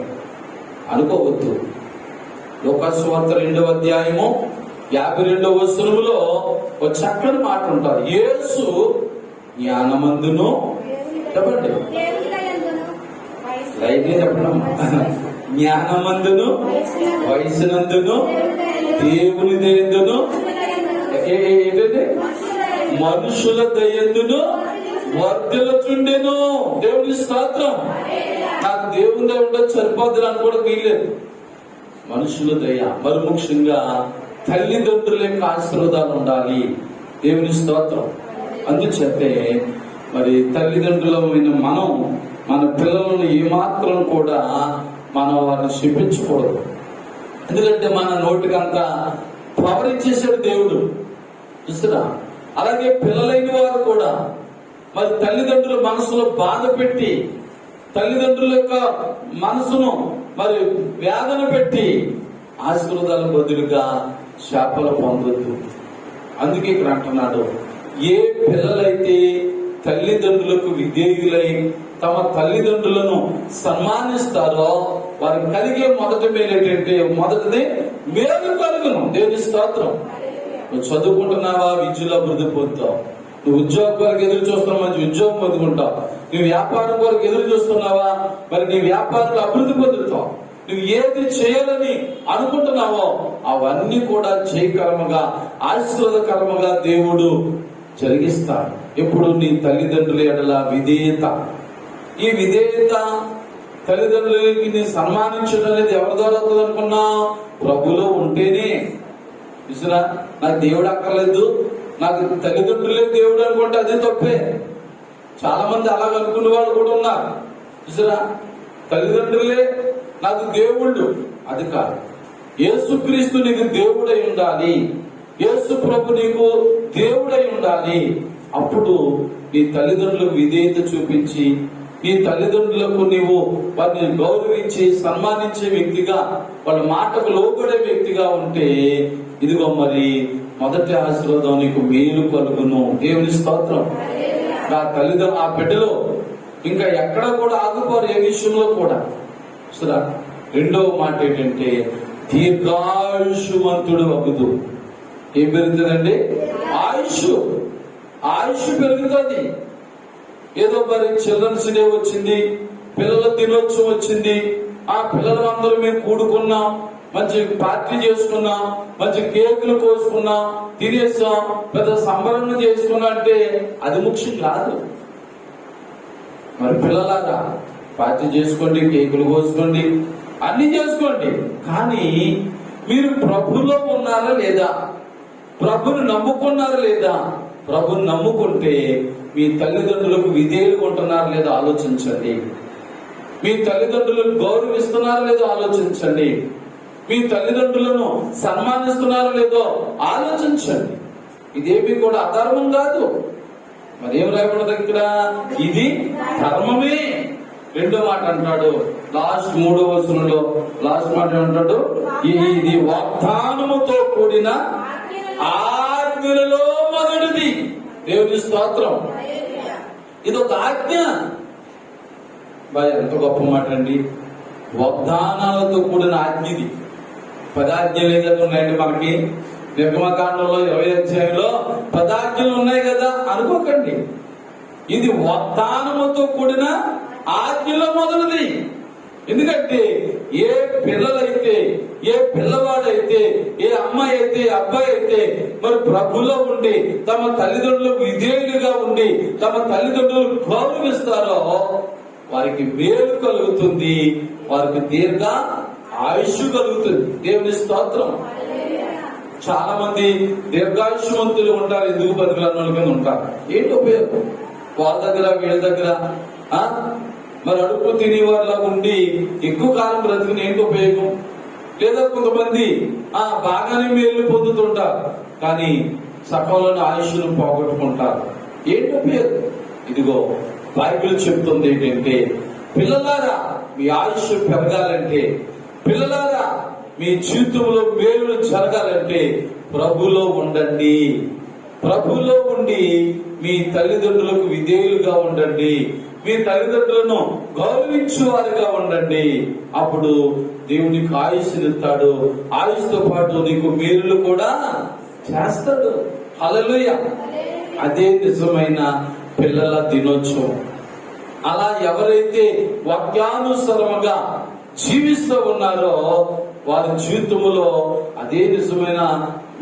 అనుకోవద్దు. లోకాసు వార్త 2వ అధ్యాయము 52వ వచనములో ఒక చక్కని మాట ఉంటారు. యేసు జ్ఞానమందును చెప్పండి, లైట్గా చెప్పడం, జ్ఞానమందును వయసునందును దేవుని దయందును ఏంటంటే మనుషుల దయందును వర్ధిల్లుచుండెను. దేవుని స్తోత్రం. నాకు దేవుని దయ ఉండదు సరిపోద్దు అనుకోవడం వీల్లేదు. మనుషుల దయ, మరి ముఖ్యంగా తల్లిదండ్రుల యొక్క ఆశీర్వాదాలు ఉండాలి. దేవుని స్తోత్రం. అందుచేతే మరి తల్లిదండ్రులమైన మనం మన పిల్లలను ఏమాత్రం కూడా మనం వారిని శపించకూడదు. ఎందుకంటే మన నోటికంతా పవర్ ఇచ్చేసాడు దేవుడు. చూస్తున్నా? అలాగే పిల్లలైన వారు కూడా మరి తల్లిదండ్రుల మనసులో బాధ పెట్టి తల్లిదండ్రుల యొక్క మనసును మరి వేదన పెట్టి ఆశీర్వాదాల బదులుగా శాపలు పొందొద్దు. అందుకే ఇక్కడ అంటున్నాడు, ఏ పిల్లలైతే తల్లిదండ్రులకు విధేయులై తమ తల్లిదండ్రులను సన్మానిస్తారో వారికి కలిగే మొదటి మేలు ఏంటంటే, మొదటిది మేలు కలుగును. దేవుని స్తోత్రం. నువ్వు చదువుకుంటున్నావా, విద్యలో అభివృద్ధి పొందుతావు. నువ్వు ఉద్యోగం కొరకు ఎదురు చూస్తున్నావు, మంచి ఉద్యోగం పొందుకుంటావు. నువ్వు వ్యాపారం కొరకు ఎదురు చూస్తున్నావా, మరి నీ వ్యాపారంలో అభివృద్ధి పొందుతావు. నువ్వు ఏది చేయాలని అనుకుంటున్నావో అవన్నీ కూడా జయకరముగా ఆశీర్వాదకరముగా దేవుడు జరిగిస్తాడు. ఎప్పుడు నీ తల్లిదండ్రుల ఎడల విధేయత. ఈ విధేయత తల్లిదండ్రులకి నీ సన్మానించడం అనేది ఎవరి ద్వారా అవుతుంది అనుకున్నా? ప్రభులో ఉంటేనే. చూసినా, నాకు దేవుడు అక్కర్లేదు, నాకు తల్లిదండ్రులే దేవుడు అనుకుంటే అదే తప్పే. చాలా మంది అలాగ అనుకునే వాళ్ళు కూడా ఉన్నారు. చూసినా, తల్లిదండ్రులే నాకు దేవుళ్ళు, అది కాదు. యేసుక్రీస్తు నీకు దేవుడై ఉండాలి, యేసు ప్రభు నీకు దేవుడై ఉండాలి. అప్పుడు నీ తల్లిదండ్రులకు విధేయత చూపించి, నీ తల్లిదండ్రులకు నీవు వారిని గౌరవించి సన్మానించే వ్యక్తిగా, వాళ్ళ మాటకు లోబడే వ్యక్తిగా ఉంటే, ఇదిగో మరి మొదటి ఆశీర్వాదం నీకు మేలు కలుగును. దేవుని స్తోత్రం. ఆ తల్లిదండ్రులు ఆ బిడ్డలో ఇంకా ఎక్కడ కూడా ఆగిపోరు, ఏ విషయంలో కూడా. సరే, రెండవ మాట ఏంటంటే దీర్ఘాయుష్మంతుడు అగుదు. ఏం పెరుగుతుందండి? ఆయుష్ పెరుగుతుంది. ఏదో మరి చిల్డ్రన్స్ డే వచ్చింది, పిల్లల దినోత్సవం వచ్చింది, ఆ పిల్లలు అందరూ మేము కూడుకున్నాం, మంచి పార్టీ చేసుకున్నాం, మంచి కేకులు కోసుకున్నాం, తినేసాం, పెద్ద సంబరం చేసుకున్నా అంటే అది ముఖ్యం కాదు. మరి పిల్లలాగా పార్టీ చేసుకోండి, కేకులు కోసుకోండి, అన్ని చేసుకోండి, కానీ మీరు ప్రభులో ఉన్నారా లేదా? ప్రభుని నమ్ముకున్నారా లేదా? ప్రభుని నమ్ముకుంటే మీ తల్లిదండ్రులకు విధేయులుగా ఉంటున్నారా లేదా ఆలోచించండి. మీ తల్లిదండ్రులను గౌరవిస్తున్నారా లేదో ఆలోచించండి. మీ తల్లిదండ్రులను సన్మానిస్తున్నారా లేదో ఆలోచించండి. ఇదేమి కూడా అధర్మం కాదు. మరి ఏం రాయబడదు ఇక్కడ? ఇది ధర్మమే. రెండో మాట అంటాడు, లాస్ట్ 3వ వచనంలో లాస్ట్ మాట ఏమంటాడు? ఇది వాగ్దానముతో కూడిన ఆజ్ఞలలో మొదటిది. దేవుని స్తోత్రం. ఇది ఒక ఆజ్ఞ. ఎంత గొప్ప మాట అండి. వాగ్దానాలతో కూడిన ఆజ్ఞది. 10 ఆజ్ఞలే కదా ఉన్నాయండి మనకి. నిర్గమకాండంలో 20వ అధ్యాయంలో 10 ఆజ్ఞలు ఉన్నాయి కదా అనుకోకండి. ఇది వాగ్దానముతో కూడిన ఆజ్ఞలో మొదటిది. ఎందుకంటే ఏ పిల్లలైతే, ఏ పిల్లవాడైతే, ఏ అమ్మాయి అయితే, అబ్బాయి అయితే మరి ప్రభులో ఉండి తమ తల్లిదండ్రులకు విధేయులుగా ఉండి తమ తల్లిదండ్రులు గౌరవిస్తారో వారికి మేలు కలుగుతుంది, వారికి దీర్ఘ ఆయుష్ కలుగుతుంది. దేవుని స్తోత్రం. చాలా మంది దీర్ఘాయుష్మంతులు ఉంటారు, ఎందుకు బతుకులన్న కింద ఉంటారు. ఏంటి ఉపయోగం? వాళ్ళ దగ్గర వీళ్ళ దగ్గర మరి అడుపు తినే వాళ్ళ ఉండి ఎక్కువ కాలం బ్రతికిన ఏంటి ఉపయోగం? లేదా కొంతమంది బాగానే మేలు పొందుతుంటారు, కానీ సకాలంలో ఆయుష్ను పోగొట్టుకుంటారు. ఏంటి ఉపయోగం? ఇదిగో బైబిల్ చెప్తుంది ఏంటంటే, పిల్లలారా మీ ఆయుష్ పెరగాలంటే, పిల్లలారా మీ జీవితంలో మేలు జరగాలంటే ప్రభులో ఉండండి. ప్రభులో ఉండి మీ తల్లిదండ్రులకు విధేయులుగా ఉండండి. మీ తల్లిదండ్రులను గౌరవించే వారిగా ఉండండి. అప్పుడు దేవునికి ఆయుష్నిస్తాడు. ఆయుష్తో పాటు నీకు మేలులు కూడా చేస్తాడు. హల్లెలూయా. అదే నిజమైన పిల్లల దినోత్సవం. అలా ఎవరైతే వాక్యానుసారముగా జీవిస్తూ ఉన్నారో వారి జీవితంలో అదే నిజమైన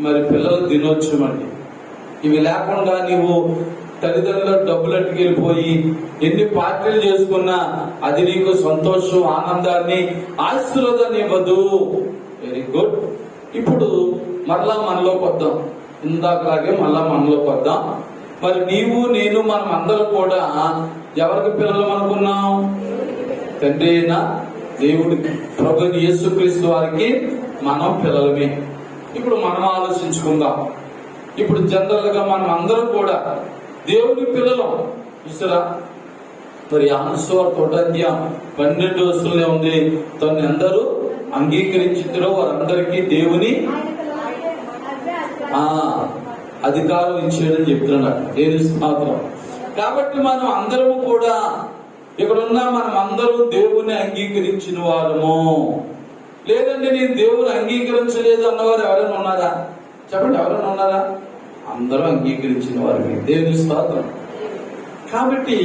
మరి పిల్లల దినోత్సవం అండి. ఇవి లేకుండా నీవు తల్లిదండ్రుల డబ్బులు అట్టుకెళ్ళిపోయి ఎన్ని పార్టీలు చేసుకున్నా అది నీకు సంతోషం, ఆనందాన్ని, ఆశీర్వాదాన్ని ఇవ్వదు. Very good. ఇప్పుడు మరలా మనలోకి వద్దాం. ఇందాకలాగే మళ్ళా మనలోకి వద్దాం. మరి నీవు నేను మనం అందరం కూడా ఎవరికి పిల్లలు అనుకున్నాం? తండ్రి అయిన దేవుడికి, ప్రభు యేసుక్రీస్తు వారికి మనం పిల్లలమే. ఇప్పుడు మనం ఆలోచించుకుందాం. ఇప్పుడు జనరల్ గా మనం అందరం కూడా దేవుని పిల్లలం. చూసారా, మరి యోహాను సువార్త 1:12 ఉంది, తను అందరూ అంగీకరించుతారో వారందరికీ దేవుని అధికారం ఇచ్చేయడం చెప్తున్నాడు. దేవుని స్తోత్రం. కాబట్టి మనం అందరము కూడా ఇక్కడున్న మనం అందరూ దేవుని అంగీకరించిన వారము. లేదంటే నేను దేవుని అంగీకరించలేదు అన్నవారు ఎవరైనా ఉన్నారా? చెప్పండి, ఎవరైనా ఉన్నారా? అందరూ అంగీకరించిన వారు. దేవుని స్తోత్రం. కాబట్టి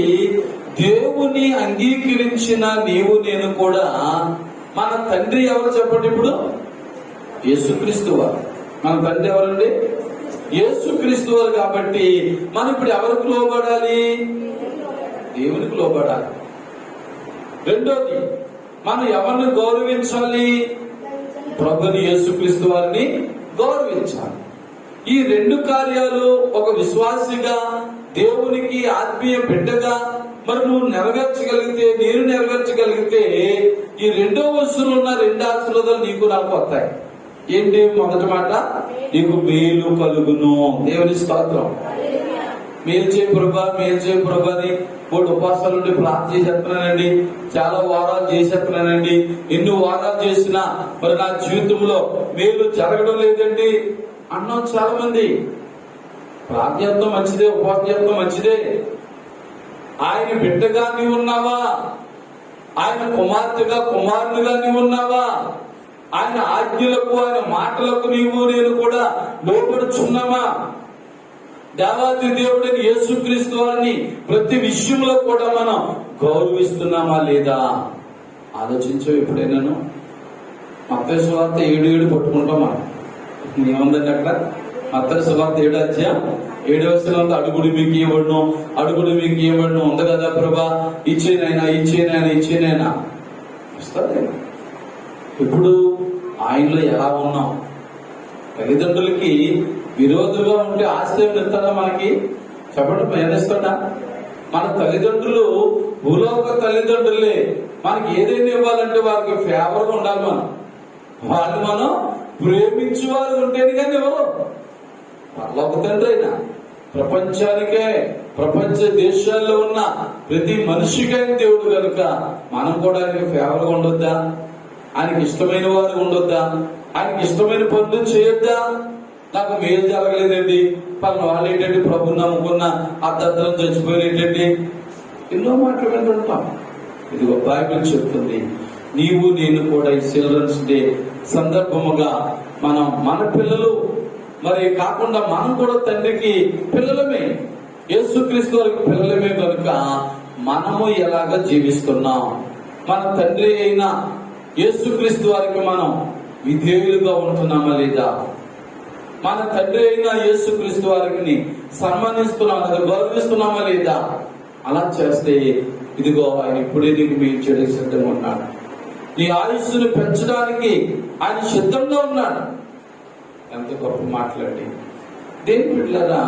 దేవుని అంగీకరించిన నీవు నేను కూడా మన తండ్రి ఎవరు చెప్పండి? ఇప్పుడు యేసుక్రీస్తు వారు. మన తండ్రి ఎవరండి? యేసుక్రీస్తు వారు. కాబట్టి మనం ఇప్పుడు ఎవరికి లోబడాలి? దేవునికి లోబడాలి. రెండోది, మనం ఎవరిని గౌరవించాలి? ప్రభుని యేసుక్రీస్తు వారిని గౌరవించాలి. ఈ రెండు కార్యాలు ఒక విశ్వాసిగా, దేవునికి ఆత్మీయ బిడ్డగా మరి నువ్వు నెరవేర్చగలిగితే, నేను నెరవేర్చగలిగితే ఈ రెండో వరుసలో ఉన్న రెండు ఆశీర్వాదాలు నీకు నాకు వస్తాయి. ఏంటి? మొదటి మాట, నీకు మేలు కలుగును. దేవుని స్తోత్రం. మేలు చేయ ప్రభా, మేలు చేయ ప్రభా అని 3 ఉపవాసాల నుండి ప్రార్థన చేసేస్తున్నానండి, చాలా వారాలు చేసేస్తున్నానండి, ఎన్ని వారాలు చేసినా మరి నా జీవితంలో మేలు జరగడం లేదండి అన్నాం చాలా మంది. ప్రార్థన చేస్తాం మంచిదే, ఉపవాసం చేస్తాం మంచిదే. ఆయన బిడ్డగా నీవు ఉన్నావా? ఆయన కుమార్తెగా, కుమారునిగా నీవు ఉన్నావా? ఆయన ఆజ్ఞలకు, ఆయన మాటలకు నీవు నేను కూడా లోబడుచున్నామా? దేవాది దేవుడని యేసుక్రీస్తు వారిని ప్రతి విషయంలో కూడా మనం గౌరవిస్తున్నామా లేదా? ఆలోచించవు ఎప్పుడైనాను? మత్తయి సువార్త 7:7 పట్టుకుంటాం మనం. ఏముందండి అక్కడ? మత్తయి సువార్త 7:7 అడుగుడు మీకు ఇవ్వడును, అడుగుడు మీకు ఇవ్వడును ఉంది కదా ప్రభా, ఇచ్చేనైనా ఇచ్చేనైనా ఇచ్చేనైనా ఇస్తాడే. ఇప్పుడు ఆయనలో ఎలా ఉన్నాం? తల్లిదండ్రులకి విరోధంగా ఉంటే ఆస్తి ఏమైనా ఇస్తాడా మనకి? చెప్పండి, ఏమిస్తాడా? మన తల్లిదండ్రులు భూలోక తల్లిదండ్రులే. మనకి ఏదైనా ఇవ్వాలంటే వారికి ఫేవర్గా ఉండాలి. వాళ్ళు మనం ప్రేమించే వారు ఉంటేనే కానీ ఎవరు పరలోక తండ్రి అయినా ప్రపంచానికే, ప్రపంచ దేశాల్లో ఉన్న ప్రతి మనిషికైన దేవుడు కనుక మనం కూడా ఆయనకి ఫేవర్గా ఉండొద్దా? ఆయనకి ఇష్టమైన వారు ఉండొద్దా? ఆయనకి ఇష్టమైన పనులు చేయొద్దా? నాకు మేలు జరగలేదండి, పలానా వాళ్ళు ఏంటంటే ప్రభుని నమ్ముకున్న అర్ధం చచ్చిపోయినట్టండి, ఎన్నో మాటలు వింటుంటాం. ఇదిగో బైబిల్ చెప్తుంది, నీవు నేను కూడా ఈ చిల్డ్రన్స్ డే సందర్భముగా మనం మన పిల్లలు మరి కాకుండా మనం కూడా తండ్రికి పిల్లలమే, యేసుక్రీస్తు వారికి పిల్లలమే కనుక మనము ఎలాగ జీవిస్తున్నాం? మన తండ్రి అయిన యేసుక్రీస్తు వారికి మనం విధేయులుగా ఉంటున్నామా లేదా? మన తండ్రి అయిన యేసుక్రీస్తు వారికి సన్మానిస్తున్నామా లేదా, గౌరవిస్తున్నామా లేదా? అలా చేస్తే ఇదిగో ఆయన ఇప్పుడే నీకు మీరు చెడు సిద్ధంగా ఉన్నాడు. నీ ఆయుస్సును పెంచడానికి ఆయన సిద్ధంగా ఉన్నాడు. ఎంత గొప్ప మాట్లాడి దేని బిడ్డలారా,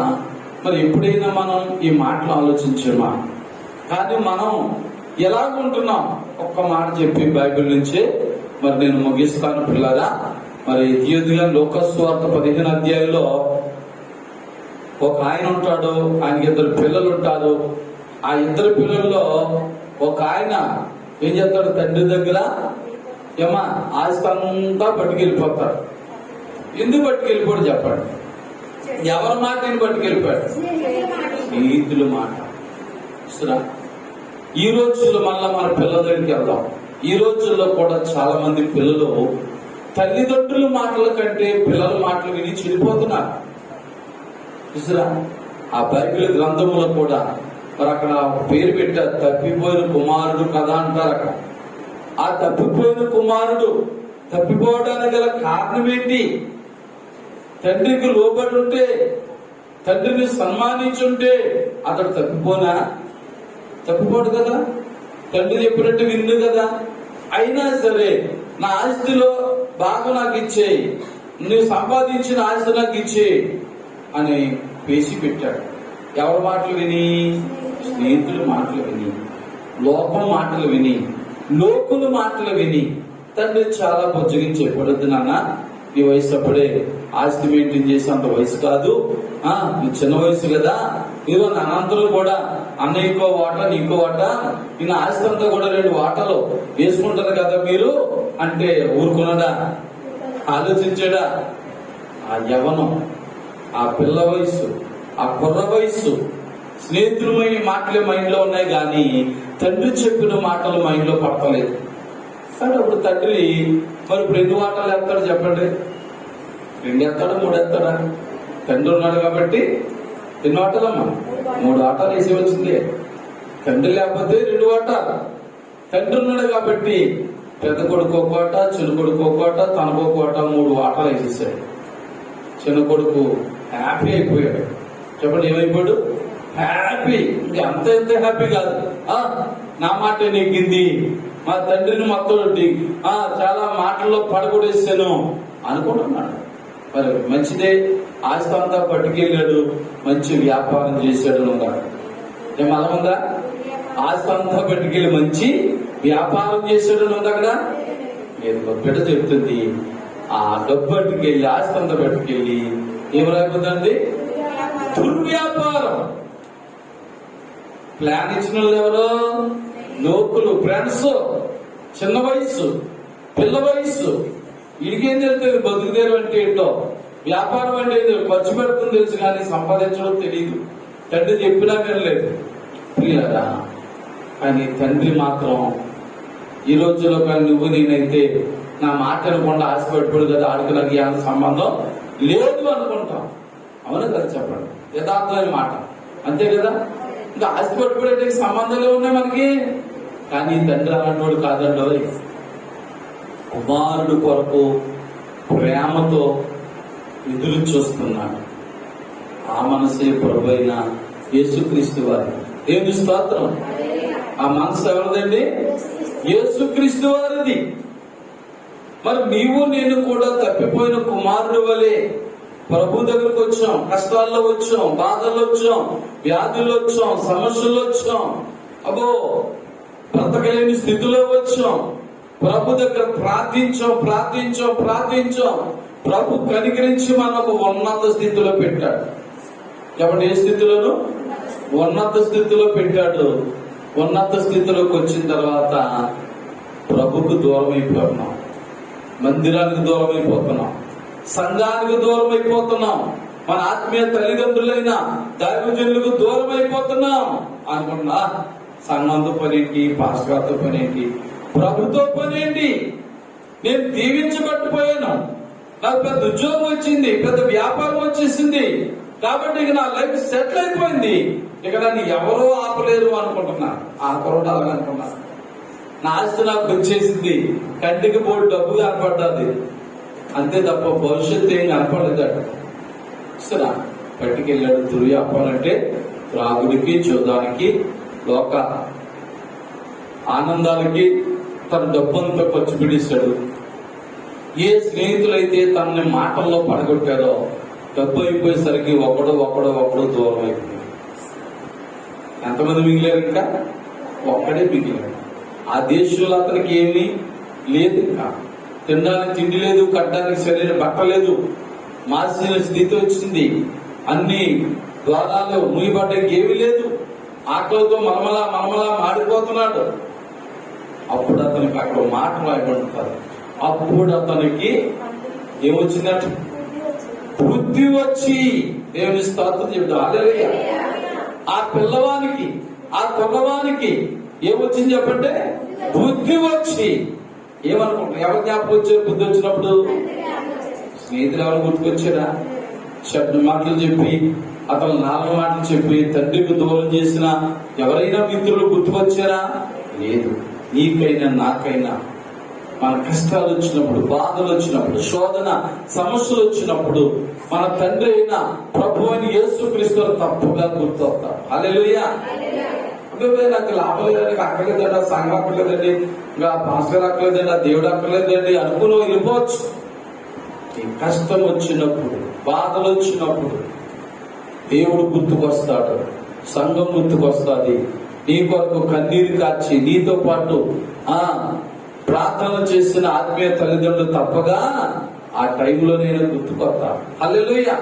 మరి ఎప్పుడైనా మనం ఈ మాటలు ఆలోచించామా? కానీ మనం ఎలాగుంటున్నాం? ఒక్క మాట చెప్పి బైబిల్ నుంచే మరి నేను ముగిస్తాను పిల్లరా. మరి తీయదుగా లోకస్వార్త 15వ అధ్యాయంలో ఒక ఆయన ఉంటాడు, ఆయనకి 2 పిల్లలు ఉంటారు. ఆ 2 పిల్లల్లో ఒక ఆయన ఏం చేస్తాడు? తండ్రి దగ్గర ఏమా ఆస్తి అంతా పట్టుకెళ్ళిపోతాడు. ఎందుకు పట్టుకెళ్ళిపోడు చెప్పండి? ఎవరి మాట నేను పట్టుకెళ్ళిపోయాడు? స్నేహితుల మాట. ఈ రోజుల్లో మళ్ళా మన పిల్లల దగ్గరికి వెళ్దాం. ఈ రోజుల్లో కూడా చాలా మంది పిల్లలు తల్లిదండ్రుల మాటల కంటే పిల్లల మాటలు విని చెడిపోతున్నారు. చూసారా? ఆ బైబిల్ గ్రంథములో కూడా మరి అక్కడ పేరు పెట్టారు, తప్పిపోయిన కుమారుడు కథ అంటారు. అక్కడ ఆ తప్పిపోయిన కుమారుడు తప్పిపోవడానికి గల కారణం ఏంటి? తండ్రికి లోబడి ఉంటే, తండ్రిని సన్మానించుంటే అతడు తప్పిపోడు కదా. తండ్రి చెప్పినట్టు విన్ను కదా. అయినా సరే నా ఆస్తిలో బాగా నాకు ఇచ్చేయి, నువ్వు సంపాదించిన ఆస్తి నాకు ఇచ్చేయి అని పేసి పెట్టాడు. ఎవరి మాటలు విని? స్నేహితుల మాటలు విని, లోకం మాటలు విని, లోకుల మాటలు విని తండ్రి చాలా బుజ్జగించి చెప్పడద్దు నాన్న, నీ వయసు అప్పుడే ఆస్తి మెయింటైన్ చేసే అంత వయసు కాదు, నీ చిన్న వయసు కదా, ఇదిగో నా అనంతరం కూడా అన్న ఇంకో వాట నీకో వాట ఈయన ఆస్తి అంతా కూడా 2 వాటాలు వేసుకుంటారు కదా మీరు అంటే ఊరుకున్నాడా? ఆలోచించాడా? ఆ యవ్వనం, ఆ పిల్ల వయసు, ఆ కుర్ర వయసు, స్నేహితులమైన మాటలే మైండ్ లో ఉన్నాయి కానీ తండ్రి చెప్పిన మాటలు మైండ్ లో పడతలేదు. సరే అప్పుడు తండ్రి మరి ఇప్పుడు 2 వాటాలు వేస్తాడు చెప్పండి? 2 వేస్తాడా 3 వేస్తాడా? తండ్రి ఉన్నాడు కాబట్టి 2 వాటాలమ్మా 3 వాటాలు వేసి వచ్చింది. తండ్రి లేకపోతే 2 వాటాలు. తండ్రి ఉన్నాడు కాబట్టి పెద్ద కొడుకు ఒక వాట, చిన్న కొడుకు ఒక వాట, తనకు ఒక వాట, 3 వాటాలు వేసేసాడు. చిన్న కొడుకు హ్యాపీ అయిపోయాడు. చెప్పండి ఏమైపోయాడు? హ్యాపీ. ఇంకా ఎంత హ్యాపీ కాదు. నా మాట నెగ్గింది, మా తండ్రిని మొత్తం చాలా మాటల్లో పడగొడేసాను అనుకుంటున్నాడు. మరి మంచిదే, ఆస్తి అంతా పట్టుకెళ్ళాడు, మంచి వ్యాపారం చేశాడు. ఏమలముందా? ఆస్తి అంతా పట్టుకెళ్ళి మంచి వ్యాపారం చేశాడు అక్కడ లేదు. బిడ్డ చెప్తుంది ఆ డబ్బు పట్టుకెళ్ళి ఆస్తి అంతా పట్టుకెళ్ళి ఏం రాకపోతుంది? దుర్వ్యాపారం. ప్లాన్ ఇచ్చిన వాళ్ళు ఎవరు? లోకులు, ఫ్రెండ్స్. చిన్న వయసు, పిల్ల వయసు. వీడికేం తెలుస్తుంది బతుకుదేరు అంటే ఏంటో, వ్యాపారం అంటే ఖర్చు పెడుతుంది తెలుసు కానీ సంపాదించడం తెలియదు. తండ్రి చెప్పినా వినలేదు పిల్లరా. కానీ తండ్రి మాత్రం ఈ రోజులో కానీ నువ్వు నేనైతే నా మాట అనుకుంటా ఆశపడిపోడు కదా, ఆడికి నాకు ఏమైనా సంబంధం లేదు అనుకుంటాం. అవును కదా చెప్పండి? యథార్థమైన మాట అంతే కదా. ఇంకా ఆశపడిపోయే సంబంధాలే ఉన్నాయి మనకి. కానీ తండ్రి అలాంటి కాదండి. కుమారుడు కొరకు ప్రేమతో ఎదురు చూస్తున్నాడు. ఆ మనసే ప్రభు అయిన యేసుక్రీస్తు వారి. దేవుని స్తోత్రం. ఆ మనసు ఎవరిదండి? యేసుక్రీస్తు వారిది. మరి నీవు నేను కూడా తప్పిపోయిన కుమారుడు వలె ప్రభు దగ్గరకు వచ్చాం. కష్టాల్లో వచ్చాం, బాధల్లో వచ్చాం, వ్యాధుల్లో వచ్చాం, సమస్యల్లో వచ్చాం, అబ్బో బ్రతకలేని స్థితిలో వచ్చాం. ప్రభు దగ్గర ప్రార్థించాం. ప్రభు కనికరించి మనకు ఉన్నత స్థితిలో పెట్టాడు. కాబట్టి ఏ స్థితిలోను? ఉన్నత స్థితిలో పెట్టాడు. ఉన్నత స్థితిలోకి వచ్చిన తర్వాత ప్రభుకు దూరం అయిపోతున్నాం, మందిరానికి దూరం అయిపోతున్నాం, సంఘానికి దూరం అయిపోతున్నాం, మన ఆత్మీయ తల్లిదండ్రులైన దైవజనులకు దూరం అయిపోతున్నాం. అనుకున్నా సంఘంతో పనేంటి, పాస్టర్తో పనేంటి, ప్రభుతో పనేంటి? నేను దీవించబట్టిపోయాను, నాకు పెద్ద ఉద్యోగం వచ్చింది, పెద్ద వ్యాపారం వచ్చేసింది, కాబట్టి ఇక నా లైఫ్ సెటిల్ అయిపోయింది, ఇక నన్ను ఎవరో ఆపలేరు అనుకుంటున్నా. ఆ కొరడు అలాగే అనుకున్నా. నా ఆస్తి నాకు వచ్చేసింది, కంటికి పోటీ డబ్బు కనపడ్డది, అంతే తప్ప భవిష్యత్తు ఏం కనపడలేదట. సరే పట్టుకెళ్ళాడు దుర్వ్యాపారంటే త్రాగుడికి, చూడడానికి, లోక ఆనందాలకి తన డబ్బంతా ఖర్చు పిడిస్తాడు. ఏ స్నేహితులైతే తనని మాటల్లో పడగొట్టారో డబ్బు అయిపోయేసరికి ఒకడో దూరం అయిపోయింది. ఎంతమంది మిగిలారు? ఇంకా ఒక్కడే మిగిలాడు. ఆ దేశంలో అతనికి ఏమీ లేదు, ఇంకా తినడానికి తిండి లేదు, కట్టడానికి సరైన బట్ట లేదు, మాసిన స్థితి వచ్చింది, అన్ని ద్వారాలు ముయ్యబడ్డానికి ఏమీ లేదు, ఆకలితో మనమలా మాడిపోతున్నాడు. అప్పుడు అతనికి అక్కడ మాట రాయబడుతారు. అప్పుడు అతనికి ఏమొచ్చిందట? బుద్ధి వచ్చి. దేవుని స్తోత్రం చెప్తాం. హల్లెలూయా. ఆ పిల్లవానికి, ఆ కుర్రవానికి ఏమొచ్చింది చెప్పంటే? బుద్ధి వచ్చి. ఏమనుకుంటున్నా? ఎవరి జ్ఞాపకం వచ్చారు? బుద్ధి వచ్చినప్పుడు స్నేహితులు ఎవరు గుర్తుకొచ్చారా? శబ్ద మాటలు చెప్పి, అతను 4 మాటలు చెప్పి తండ్రికి దూరం చేసిన ఎవరైనా మిత్రులు గుర్తుకొచ్చారా? లేదు. నీకైనా నాకైనా మన కష్టాలు వచ్చినప్పుడు, బాధలు వచ్చినప్పుడు, శోధన సమస్యలు వచ్చినప్పుడు మన తండ్రి అయిన ప్రభు అని యేసుక్రీస్తు తప్పుగా గుర్తొస్తాం. హల్లెలూయా. నాకు లాభం లేదండి, అక్కర్లేదండి, సంఘం అక్కర్లేదండి, ఇంకా పాస్టర్ అక్కర్లేదండి, దేవుడు అక్కర్లేదండి అనుకుని వెళ్ళిపోవచ్చు. ఈ కష్టం వచ్చినప్పుడు, బాధలు వచ్చినప్పుడు దేవుడు గుర్తుకొస్తాడు, సంఘం గుర్తుకొస్తుంది. నీ కొరకు కన్నీరు కార్చి నీతో పాటు ప్రార్థన చేసిన ఆత్మీయ తల్లిదండ్రులు తప్పగా ఆ టైంలో నేను గుర్తుకొస్తా. హల్లెలూయా.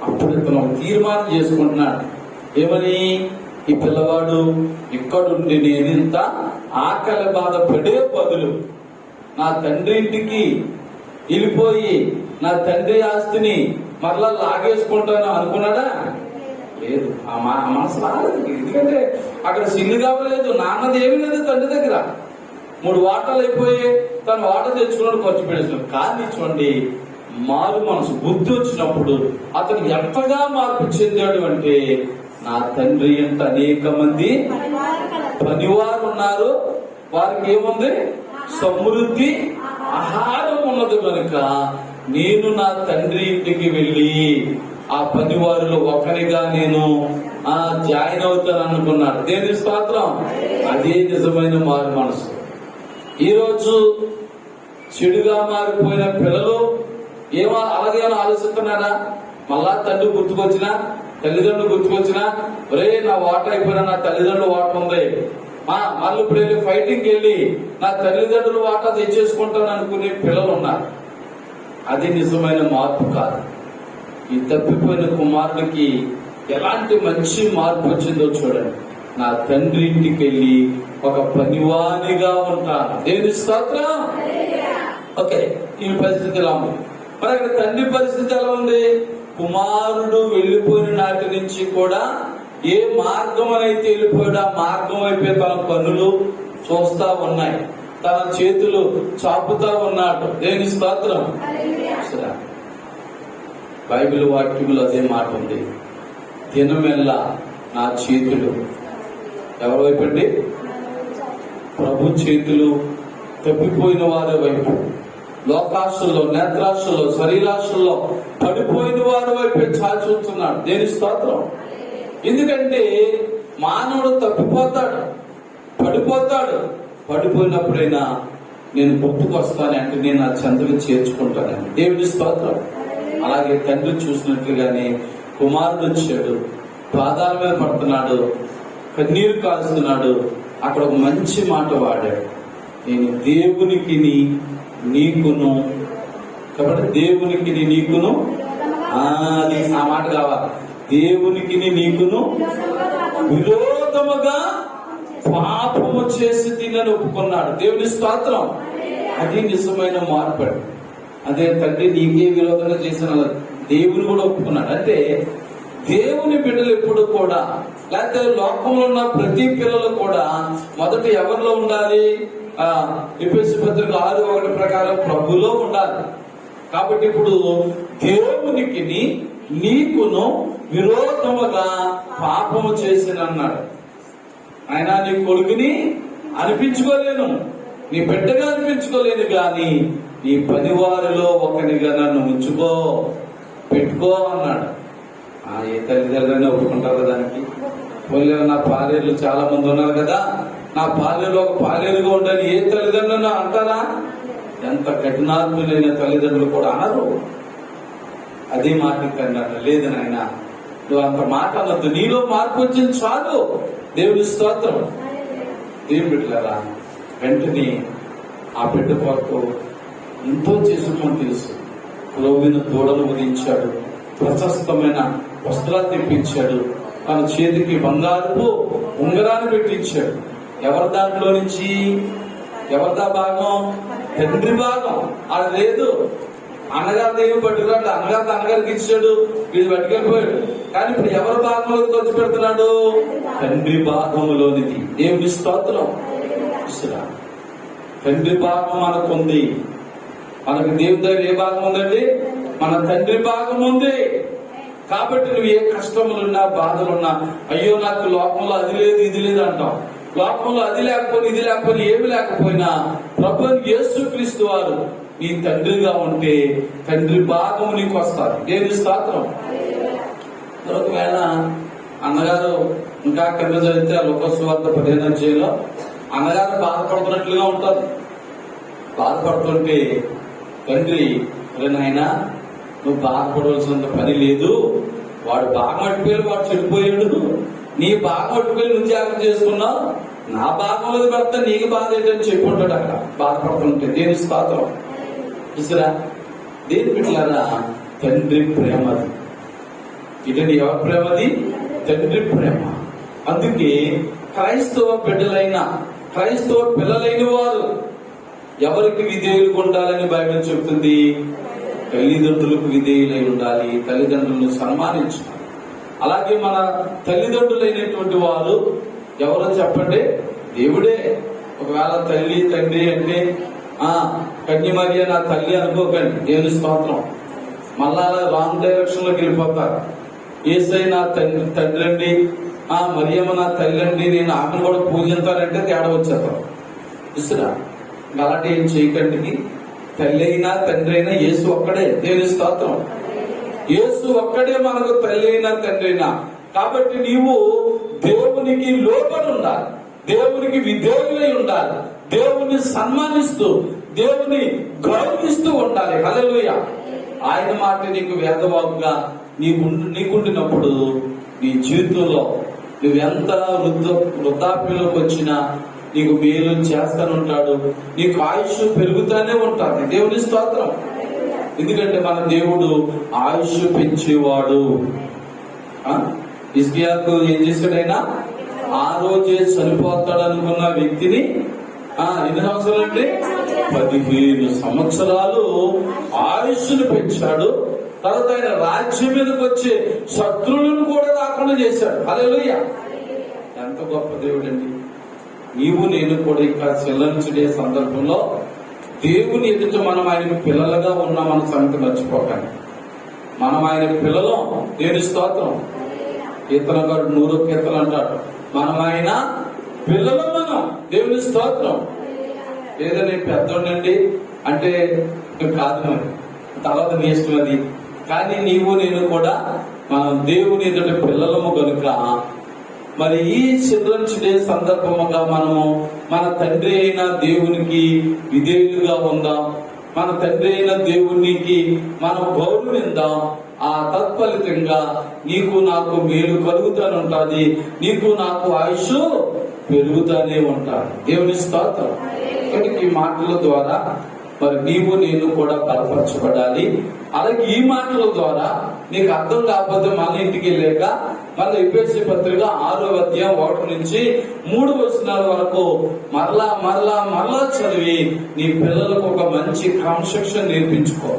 అప్పుడు ఇతను తీర్మానం చేసుకుంటున్నాడు, ఏమని? ఈ పిల్లవాడు ఇక్కడుండి నేను ఇంత ఆకలి బాధ పడే బదులు నా తండ్రి ఇంటికి వెళ్ళిపోయి నా తండ్రి ఆస్తిని మరలా లాగేసుకుంటాను అనుకున్నాడా? లేదు. ఆ మనసు రాలేదు. ఎందుకంటే అక్కడ సిగ్గు కావలేదు, నాన్నది ఏమీ లేదు తండ్రి దగ్గర. 3 వాటాలు అయిపోయి తను వాట తెచ్చుకున్నాడు, ఖర్చు పెడుతున్నాడు. కానీ చూడండి, మారు మనసు బుద్ధి వచ్చినప్పుడు అతను ఎంతగా మార్పు చెందాడు అంటే, నా తండ్రి ఎంత అనేక మంది పనివారు ఉన్నారు, వారికి ఏముంది? సమృద్ధి ఆహారం ఉన్నది కనుక నేను నా తండ్రి ఇంటికి వెళ్ళి ఆ పనివారిలో ఒకరిగా నేను జాయిన్ అవుతాను అనుకున్నాడు. దేవుని స్తోత్రం. అదే నిజమైన మారు మనసు. ఈరోజు చెడుగా మారిపోయిన పిల్లలు అలాగేమో ఆలోచిస్తున్నారా? మళ్ళా తండ్రి గుర్తుకొచ్చినా, తల్లిదండ్రులు గుర్తుకొచ్చినా, ఒరే నా వాట అయిపోయినా నా తల్లిదండ్రులు వాట ఉంది, మళ్ళీ ఇప్పుడు వెళ్ళి ఫైటింగ్కి వెళ్ళి నా తల్లిదండ్రులు వాటా తెచ్చేసుకుంటాను అనుకునే పిల్లలు ఉన్నారు. అది నిజమైన మార్పు కాదు. ఈ తప్పిపోయిన కుమారుడికి ఎలాంటి మంచి మార్పు వచ్చిందో చూడండి. నా తండ్రి ఇంటికి వెళ్ళి ఒక పనివానిగా ఉంటాను. దేవుని స్తోత్రం. ఓకే, ఈ పరిస్థితి ఎలా ఉంది? మరి అక్కడ తండ్రి పరిస్థితి ఎలా ఉంది? కుమారుడు వెళ్లిపోయిన నాటి నుంచి కూడా ఏ మార్గం అయితే వెళ్ళిపోయాడు ఆ మార్గం వైపే తన కన్నులు చూస్తా ఉన్నాయి, తన చేతులు చాపుతా ఉన్నాడు. దేవుని స్తోత్రం. బైబిల్ వాక్యంలో అదే మాట ఉంది. దినమెల్లా నా చేతులు ఎవరి వైపు అండి? ప్రభు చేతులు తప్పిపోయిన వారి వైపు, లోకాశల్లో, నేత్రాశల్లో, శరీరాశల్లో పడిపోయిన వారి వైపే చాచుతున్నాడు. దేని స్తోత్రం. ఎందుకంటే మానవుడు తప్పిపోతాడు, పడిపోతాడు. పడిపోయినప్పుడైనా నేను గుర్తుకొస్తాను అంటే నేను ఆ చెంతకు చేర్చుకుంటానని. దేవుని స్తోత్రం. అలాగే తండ్రి చూసినట్లుగానే కుమారుడు వచ్చాడు, పాదాల మీద పడుతున్నాడు, కన్నీరు కాల్స్తున్నాడు. అక్కడ ఒక మంచి మాట వాడాడు. నేను దేవునికి నీకును, కాబట్టి దేవునికి నీకును, అది ఆ మాట కావాలి. దేవునికి నీకును విరోధముగా పాపము చేసి తినని ఒప్పుకున్నాడు. దేవుని స్తోత్రం. అది నిజమైన మార్పు. అదే తండ్రి నీకే విరోధంగా చేసిన దేవుని కూడా ఒప్పుకున్నాడు. అంటే దేవుని బిడ్డలు ఎప్పుడు కూడా, లేకపోతే లోకంలో ఉన్న ప్రతి పిల్లలు కూడా మొదట ఎవరిలో ఉండాలి? ఎఫెసీ పత్రిక 6:1 ప్రకారం ప్రభులో ఉండాలి. కాబట్టి ఇప్పుడు దేవునికి నీకును విరోధముగా పాపము చేసిన అన్నాడు. ఆయన నీ కొడుకుని అనిపించుకోలేను, నీ బిడ్డగా అనిపించుకోలేను, గాని నీ పనివారిలో ఒకనిగా నన్ను ఉంచుకో, పెట్టుకో అన్నాడు. ఏ తల్లిదండ్రులైనా ఒప్పుకుంటారు దానికి? నా పాలేరు చాలా మంది ఉన్నారు కదా, నా పాలేరు ఒక పాలేరుగా ఉండాలి ఏ తల్లిదండ్రులు అంటారా? ఎంత కఠినాత్ములైన తల్లిదండ్రులు కూడా అనరు. అదే మాట అన్నాడు. లేదు నాయన, నువ్వు అంత మాట అనొద్దు, నీలో మార్పు వచ్చింది చాలు. దేవుని స్తోత్రం. దేవుని బిడ్డలారా, వెంటనే ఆ బిడ్డ కొరకు ఎంతో చేసుకుని తెలుసు. రోగిన దూడలు ఉదించాడు, ప్రశస్తమైన వస్త్రాలు తెప్పించాడు, తన చేతికి బంగారపు ఉంగరాన్ని పెట్టించాడు. ఎవరి దాంట్లో నుంచి? ఎవరిదా భాగం? తండ్రి భాగం. అది లేదు. అన్నగారు దేవుడు పట్టుకున్నాడు, అన్నగారికి ఇచ్చాడు, వీళ్ళు పట్టుకెళ్ళిపోయాడు. కానీ ఇప్పుడు ఎవరి భాగంలో ఖర్చు పెడుతున్నాడు? తండ్రి భాగంలోనిది. దేవుని స్తోత్రం. తండ్రి భాగం మనకుంది. మనకు దేవుని దగ్గర ఏ భాగం ఉందండి? మన తండ్రి భాగం ఉంది. కాబట్టి నువ్వు ఏ కష్టములున్నా, బాధలున్నా, అయ్యో నాకు లోకంలో అది లేదు ఇది లేదు అంటాం. లోకంలో అది లేకపోయినా ఇది లేకపోయినా ఏమి లేకపోయినా ప్రభువు యేసుక్రీస్తు వారు నీ తండ్రిగా ఉంటే తండ్రి భాగం నీకు వస్తారు. దేవుని స్తోత్రం. ఒకవేళ అన్నగారు ఇంకా కింద చదివితే లూకాసు వార్త 15వ అధ్యాయంలో అన్నగారు బాధపడుతున్నట్లుగా ఉంటారు. బాధపడుతుంటే తండ్రి, నాయనా నువ్వు బాధపడవలసినంత పని లేదు, వాడు బాగా అట్టుపోయి వాడు చెడిపోయాడు, నీ బాగా అట్టుపోయి నువ్వు జాగ్రత్త చేసుకున్నావు, నా భాగంలో పెడతా నీకు బాధ ఏంటని చెప్పుకుంటాడు అక్కడ బాధపడుతుంటే. దేని స్తోత్రం. చూసారా, దేని బిడ్డలారా, తండ్రి ప్రేమది. ఇదండి ఎవరి ప్రేమది? తండ్రి ప్రేమ. అందుకే క్రైస్తవ బిడ్డలైన క్రైస్తవ పిల్లలైన వారు ఎవరికి విధేయులుగా ఉండాలని బైబిల్ చెబుతుంది? తల్లిదండ్రులకు విధేయులై ఉండాలి, తల్లిదండ్రులను సన్మానించాలి. అలాగే మన తల్లిదండ్రులైనటువంటి వారు ఎవరో చెప్పండి? దేవుడే. ఒకవేళ తల్లి తండ్రి అంటే కన్యమరియ నా తల్లి అనుకోకండి, దేవుని స్తోత్రం. మళ్ళా రాంగ్ డైరెక్షన్ లోకి వెళ్ళిపోతారు. యేసై నా తండ్రి అండి, మరియమ్మ నా తల్లి అండి, నేను ఆమెను కూడా పూజించాలంటే తేడా వచ్చేస్తాం. ఇస్తున్నా అలాంటి ఏం చేయకండి. తల్లి అయినా తండ్రి అయినా యేసు ఒక్కడే, దేవుని స్తోత్రం. యేసు ఒక్కడే మనకు తల్లి అయినా తండ్రి అయినా. కాబట్టి నీవు దేవునికి లోబడి ఉండాలి, దేవునికి విధేయులై ఉండాలి, దేవుని సన్మానిస్తూ దేవుని గౌరవిస్తూ ఉండాలి. హల్లెలూయా. ఆయన మాట నీకు వేదవాకుగా నీకుండినప్పుడు నీ జీవితంలో నువ్వెంత వృద్ధాప్యంలోకి వచ్చినా నీకు మేలు చేస్తానుంటాడు, నీకు ఆయుష్ పెరుగుతానే ఉంటాడు. దేవుని స్తోత్రం. ఎందుకంటే మన దేవుడు ఆయుష్ పెంచేవాడు. హిజ్కియాకు ఏం చేశాడైనా? ఆ రోజే చనిపోతాడు అనుకున్న వ్యక్తిని ఎన్ని సంవత్సరాలు అంటే 15 సంవత్సరాలు ఆయుష్ను పెంచాడు. తర్వాత ఆయన రాజ్యం మీదకి వచ్చే శత్రువులను కూడా రాకుండా చేశాడు. హల్లెలూయా. ఎంత గొప్ప దేవుడు అండి. నీవు నేను కూడా ఇంకా చెల్లించే సందర్భంలో దేవుని ఎదుట మనం ఆయనకు పిల్లలుగా ఉన్నామన్న సంగతి మర్చిపోకండి. మనం ఆయన పిల్లలు. దేవుని స్తోత్రం. కీర్తన గారు 100వ కీర్తన అంటాడు, మనం ఆయన పిల్లలు. మనం దేవుని స్తోత్రం. లేదని పెద్దోండండి అంటే కాదు, మరి తర్వాత నీ ఇష్టం అది. కానీ నీవు నేను కూడా మనం దేవుని ఎదుట పిల్లలము కనుక మరి ఈ చిల్డ్రన్స్ డే సందర్భముగా మనము మన తండ్రి అయిన దేవునికి విధేయులుగా ఉందాం, మన తండ్రి అయిన దేవునికి మనం గౌరవిందాం. ఆ తత్ఫలితంగా నీకు నాకు మేలు కలుగుతానే ఉంటుంది, నీకు నాకు ఆయుష్ పెరుగుతానే ఉంటాడు. దేవుని స్తోత్రం. ఈ మాటల ద్వారా మరి నీవు నేను కూడా బలపరచబడాలి. అలాగే ఈ మాటల ద్వారా నీకు అర్థం కాకపోతే మళ్ళీ ఇంటికి వెళ్ళాక మళ్ళీ ఎఫెసీ పత్రిక 6వ అధ్యాయం 1 నుంచి 3 వచనాల వరకు మరలా మరలా మరలా చదివి నీ పిల్లలకు ఒక మంచి క్రమశిక్షణ నేర్పించుకో.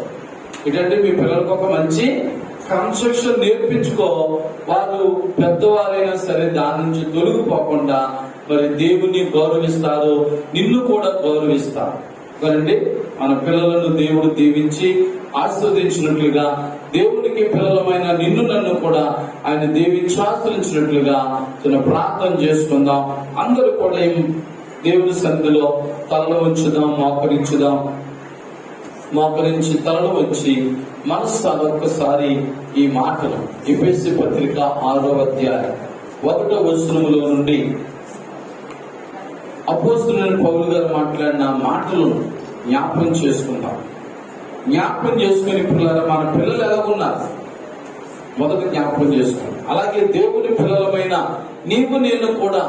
ఏంటంటే మీ పిల్లలకు ఒక మంచి క్రమశిక్షణ నేర్పించుకో. వారు పెద్దవారైనా సరే దాని నుంచి తొలగిపోకుండా మరి దేవుని గౌరవిస్తారు, నిన్ను కూడా గౌరవిస్తారు. కదండి మన పిల్లలను దేవుడు దీవించి ఆస్వాదించినట్లుగా దేవునికి పిల్లలమైన నిన్ను నన్ను కూడా ఆయన దీవించి ఆస్వాదించినట్లుగా ప్రార్థన చేసుకుందాం. అందరూ కూడా దేవుని సన్నిధిలో తలలు ఉంచుదాం, మోకరించి తలలు వచ్చి మనస్సు ఒక్కసారి ఈ మాటలు ఎఫెసీ పత్రిక 6వ అధ్యాయం 1వ వచనములో నుండి అపోస్తలుడైన పౌలు గారు మాట్లాడిన మాటలను జ్ఞాపకం చేసుకుందాం. జ్ఞాపకం చేసుకుని పిల్లల మన పిల్లలు ఎలా ఉన్నారు మొదట జ్ఞాపకం చేసుకోండి. అలాగే దేవుని పిల్లలమైన నీవు నేను కూడా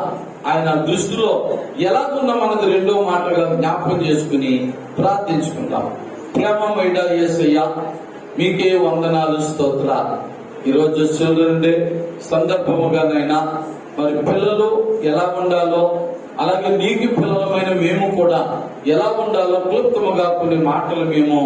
ఆయన దృష్టిలో ఎలాగున్నా మనది 2వ మాటగా జ్ఞాపకం చేసుకుని ప్రార్థించుకుందాం. ప్రేమమైన యేసయ్య మీకే వందనాలు, స్తోత్రాలు. ఈరోజు చిల్డ్రన్ డే సందర్భముగానైనా మరి పిల్లలు ఎలా ఉండాలో, అలాగే నీకు పిల్లలమైన మేము కూడా ఎలా ఉండాలో క్లుప్తముగా కొన్ని మాటలు మేము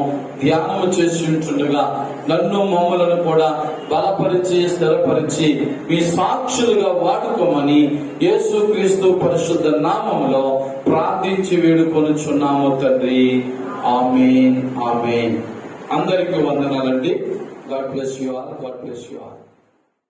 ధ్యానము చేసి ఉంటుండగా నన్ను మమ్మలను కూడా బలపరిచి స్థిరపరిచి మీ సాక్షులుగా వాడుకోమని యేసుక్రీస్తు పరిశుద్ధ నామములో ప్రార్థించి వేడుకొనుచున్నాము తండ్రి. ఆమేన్, ఆమేన్. అందరికీ వందనాలండి. God bless you all.